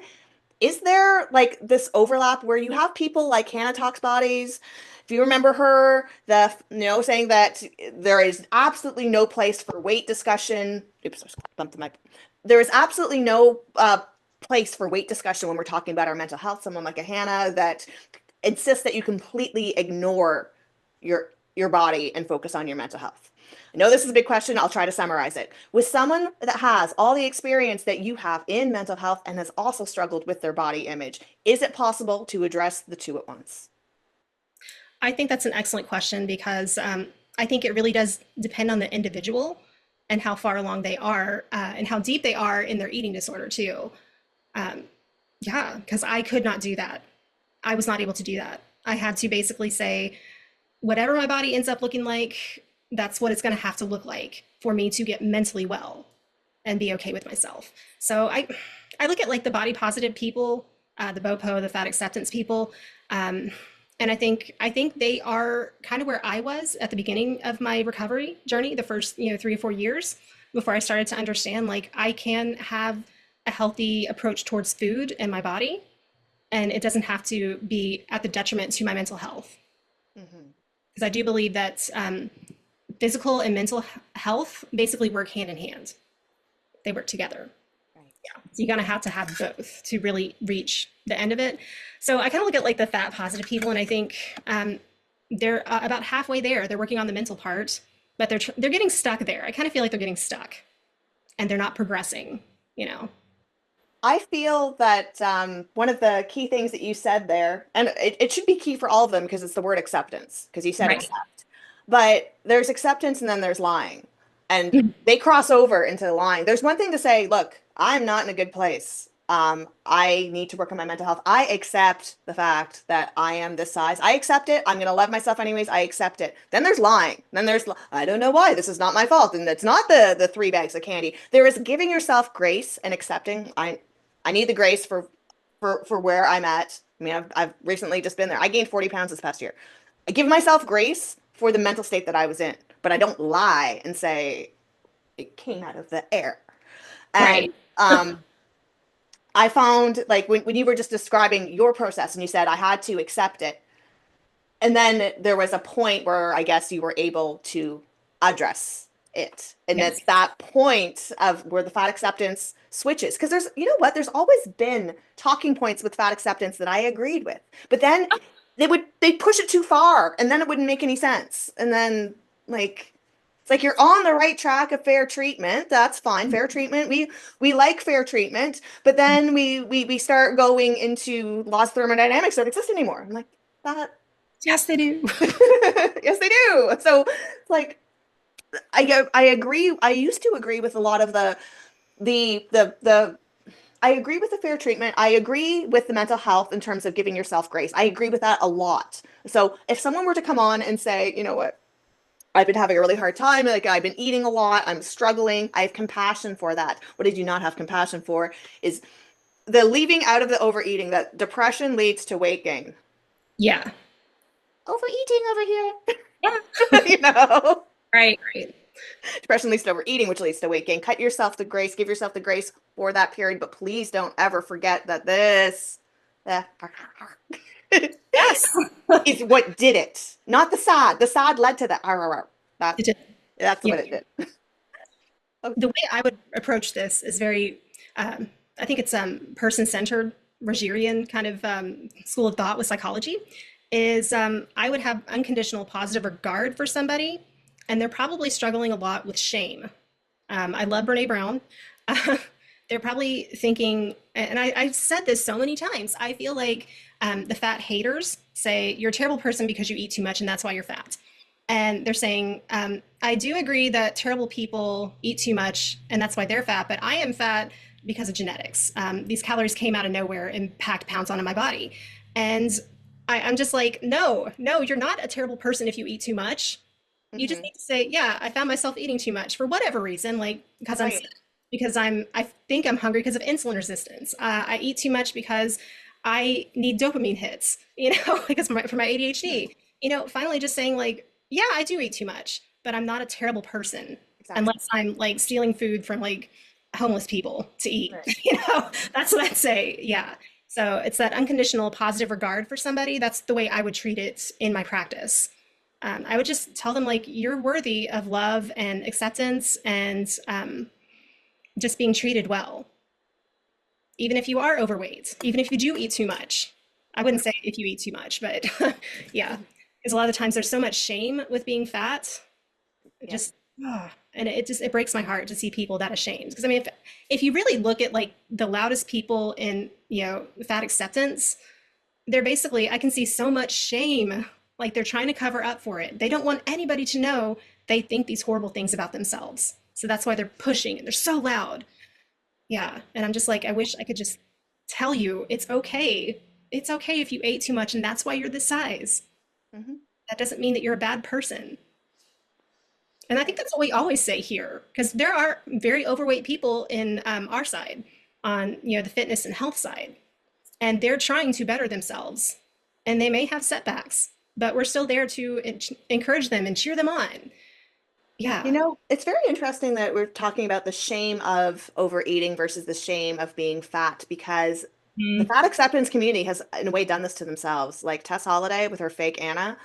is there like this overlap where you have people like Hannah Talks Bodies? If you remember her, saying that there is absolutely no place for weight discussion. Oops, I bumped the mic. There is absolutely no place for weight discussion when we're talking about our mental health. Someone like a Hannah that insists that you completely ignore your body and focus on your mental health. I know this is a big question. I'll try to summarize it. With someone that has all the experience that you have in mental health and has also struggled with their body image, is it possible to address the two at once? I think that's an excellent question because I think it really does depend on the individual and how far along they are and how deep they are in their eating disorder too. Um, yeah, because I could not do that. I was not able to do that. I had to basically say, whatever my body ends up looking like, that's what it's going to have to look like for me to get mentally well and be okay with myself. So I look at like the body positive people, the BOPO, the fat acceptance people, um, and I think they are kind of where I was at the beginning of my recovery journey, the first 3 or 4 years before I started to understand like I can have a healthy approach towards food and my body, and it doesn't have to be at the detriment to my mental health. Hmm. Because I do believe that physical and mental health basically work hand in hand. They work together. Right. So you're gonna have to have both to really reach the end of it. So I kind of look at like the fat positive people, and I think they're about halfway there. They're working on the mental part, but they're getting stuck there. I kind of feel like they're getting stuck, and they're not progressing. You know, I feel that one of the key things that you said there, and it should be key for all of them because it's the word acceptance, because you said right? accept. But there's acceptance and then there's lying. And they cross over into lying. There's one thing to say, look, I'm not in a good place. I need to work on my mental health. I accept the fact that I am this size. I accept it. I'm going to love myself anyways. I accept it. Then there's lying. Then there's, I don't know why. This is not my fault. And it's not the 3 bags of candy. There is giving yourself grace and accepting. I need the grace for where I'm at. I mean, I've recently just been there. I gained 40 pounds this past year. I give myself grace for the mental state that I was in, but I don't lie and say it came out of the air. Right. And I found like when you were just describing your process and you said I had to accept it. And then there was a point where I guess you were able to address it. And Yes. it's that point of where the fat acceptance switches. Because there's, you know what, there's always been talking points with fat acceptance that I agreed with. But then they push it too far and then it wouldn't make any sense. And then like it's like you're on the right track of fair treatment. That's fine. Fair treatment. We like fair treatment, but then we start going into laws of thermodynamics don't exist anymore. I'm like, that Yes, they do. yes, they do. So it's like I agree. I used to agree with a lot of the I agree with the fair treatment. I agree with the mental health in terms of giving yourself grace. I agree with that a lot. So if someone were to come on and say, you know what, I've been having a really hard time, like I've been eating a lot, I'm struggling, I have compassion for that. What I do not have compassion for is the leaving out of the overeating that depression leads to weight gain. Yeah. Overeating over here, Yeah. you know. Right. Right. Depression leads to overeating, which leads to weight gain. Cut yourself the grace, give yourself the grace for that period, but please don't ever forget that this uh, Yes. is what did it, not the sad. The sad led to that. That It just, that's yeah. what it did. Oh, The way I would approach this is very, I think it's person-centered, Rogerian kind of school of thought with psychology. Is I would have unconditional positive regard for somebody, and they're probably struggling a lot with shame. I love Brene Brown. They're probably thinking, and I've said this so many times. I feel like the fat haters say you're a terrible person because you eat too much, and that's why you're fat. And they're saying, I do agree that terrible people eat too much and that's why they're fat, but I am fat because of genetics. These calories came out of nowhere and packed pounds onto my body. And I'm just like, no, no, you're not a terrible person if you eat too much. You just Hmm. need to say, yeah, I found myself eating too much for whatever reason, like because I'm Right. sick, because I think I'm hungry because of insulin resistance. I eat too much because I need dopamine hits, because for my Mhm. ADHD. Finally just saying like, yeah, I do eat too much, but I'm not a terrible person Exactly. unless I'm like stealing food from like homeless people to eat. Right. That's what I'd say. Yeah. So it's that unconditional positive regard for somebody. That's the way I would treat it in my practice. I would just tell them like you're worthy of love and acceptance and just being treated well, even if you are overweight, even if you do eat too much. I wouldn't say if you eat too much, but yeah, Mhm. because a lot of times there's so much shame with being fat. It Yep. just and it breaks my heart to see people that ashamed. Because I mean, if you really look at like the loudest people in fat acceptance, they're basically, I can see so much shame, like they're trying to cover up for it. They don't want anybody to know they think these horrible things about themselves. So that's why they're pushing and they're so loud. Yeah. And I'm just like, I wish I could just tell you it's okay. It's okay if you ate too much and that's why you're this size. Hmm. That doesn't mean that you're a bad person. And I think Right. that's what we always say here, because there are very overweight people in our side, on the fitness and health side, and they're trying to better themselves, and they may have setbacks, but we're still there to encourage them and cheer them on. You Yeah. know, it's very interesting that we're talking about the shame of overeating versus the shame of being fat because the Mm. fat acceptance community has, in a way, done this to themselves. Like Tess Holliday with her fake Anna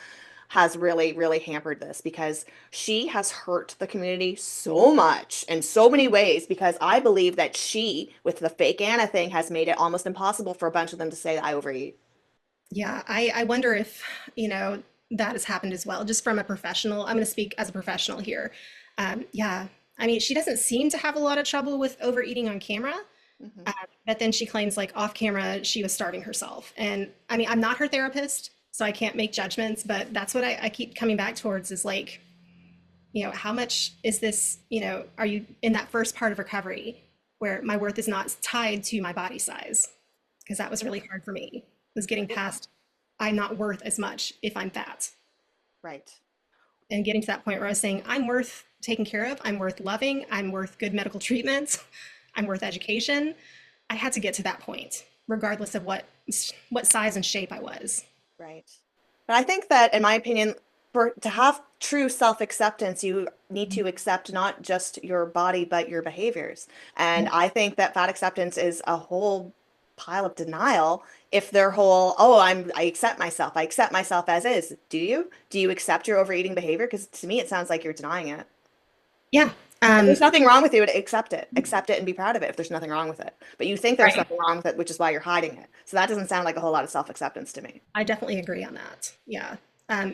has really, really hampered this because she has hurt the community so much in so many ways. Because I believe that she, with the fake Anna thing, has made it almost impossible for a bunch of them to say that I overeat. Yeah, I wonder if, that has happened as well, just from a professional. I'm going to speak as a professional here. Yeah, I mean, she doesn't seem to have a lot of trouble with overeating on camera, Hmm. uh, but then she claims like off camera she was starving herself. And I mean, I'm not her therapist, so I can't make judgments, but that's what I keep coming back towards is like, how much is this, are you in that first part of recovery where my worth is not tied to my body size? Because that was really hard for me, was getting past I'm not worth as much if I'm fat. Right. And getting to that point where I was saying, I'm worth taking care of, I'm worth loving, I'm worth good medical treatment, I'm worth education. I had to get to that point, regardless of what size and shape I was. Right. But I think that, in my opinion, for to have true self-acceptance, you need to accept not just your body, but your behaviors. And Yeah. I think that fat acceptance is a whole pile of denial if their whole, oh, I accept myself as is. Do you? Do you accept your overeating behavior? Because to me, it sounds like you're denying it. Yeah. If Um, there's nothing wrong with you, accept it. Accept it and be proud of it if there's nothing wrong with it. But you think there's right. something wrong with it, which is why you're hiding it. So that doesn't sound like a whole lot of self-acceptance to me. I definitely agree on that. Yeah.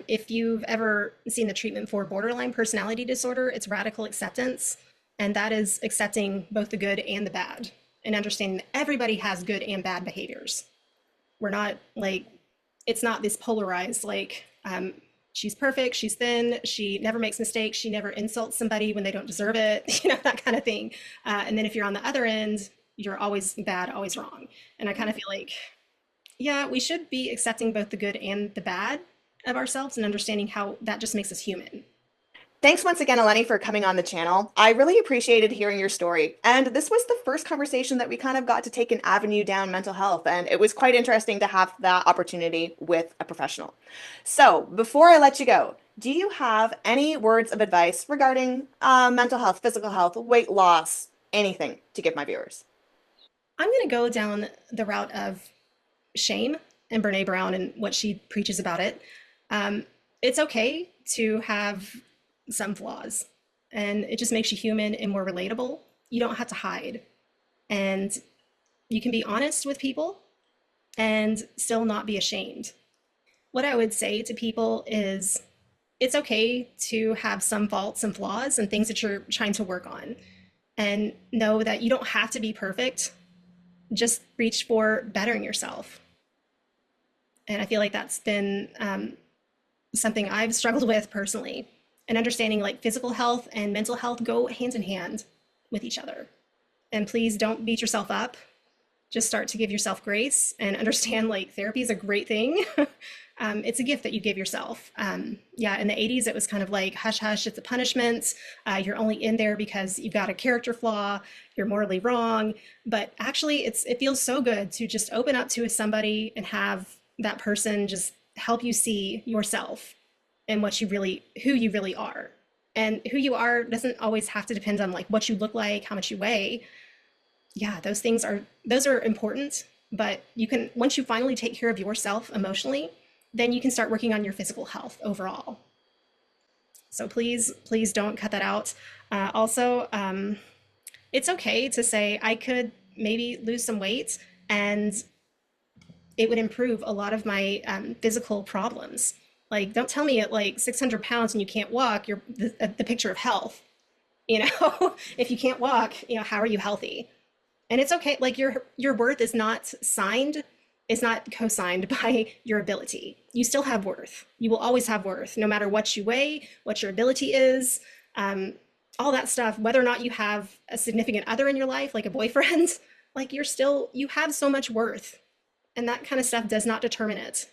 If you've ever seen the treatment for borderline personality disorder, it's radical acceptance. And that is accepting both the good and the bad and understanding that everybody has good and bad behaviors. We're not like, it's not this polarized, like, she's perfect, she's thin, she never makes mistakes, she never insults somebody when they don't deserve it, that kind of thing. And then if you're on the other end, you're always bad, always wrong. And I kind of feel like, yeah, we should be accepting both the good and the bad of ourselves and understanding how that just makes us human. Thanks once again, Eleni, for coming on the channel. I really appreciated hearing your story. And this was the first conversation that we kind of got to take an avenue down mental health. And it was quite interesting to have that opportunity with a professional. So before I let you go, do you have any words of advice regarding mental health, physical health, weight loss, anything to give my viewers? I'm going to go down the route of shame and Brene Brown and what she preaches about it. Um, it's okay to have some flaws, and it just makes you human and more relatable. You don't have to hide, and you can be honest with people and still not be ashamed. What I would say to people is it's okay to have some faults and flaws and things that you're trying to work on, and know that you don't have to be perfect. Just reach for bettering yourself. And I feel like that's been something I've struggled with personally. And understanding like physical health and mental health go hand in hand with each other. And please don't beat yourself up. Just start to give yourself grace and understand like therapy is a great thing. It's a gift that you give yourself. Yeah, in the 80s, it was kind of like hush hush, it's a punishment. You're only in there because you've got a character flaw, you're morally wrong. But actually, it feels so good to just open up to somebody and have that person just help you see yourself and who you really are. And who you are doesn't always have to depend on like what you look like, how much you weigh. Yeah, those are important, but you can once you finally take care of yourself emotionally, then you can start working on your physical health overall. So please don't cut that out. Also, it's okay to say I could maybe lose some weight and it would improve a lot of my physical problems. Like, don't tell me at like 600 pounds and you can't walk, you're the picture of health. You know, if you can't walk, how are you healthy? And it's okay. Like your worth is not co-signed by your ability. You still have worth. You will always have worth, no matter what you weigh, what your ability is, all that stuff. Whether or not you have a significant other in your life, like a boyfriend, like you have so much worth, and that kind of stuff does not determine it.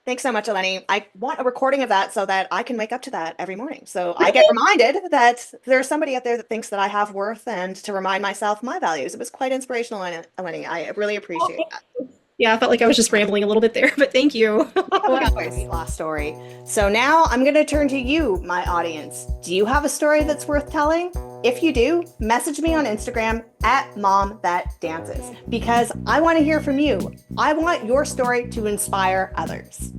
Thanks so much, Eleni. I want a recording of that so that I can wake up to that every morning. So I get reminded that there's somebody out there that thinks that I have worth and to remind myself my values. It was quite inspirational, Eleni. I really appreciate that. Yeah, I felt like I was just rambling a little bit there, but thank you. Wow. Weight loss story. So now I'm going to turn to you, my audience. Do you have a story that's worth telling? If you do, message me on Instagram at @momthatdances because I want to hear from you. I want your story to inspire others.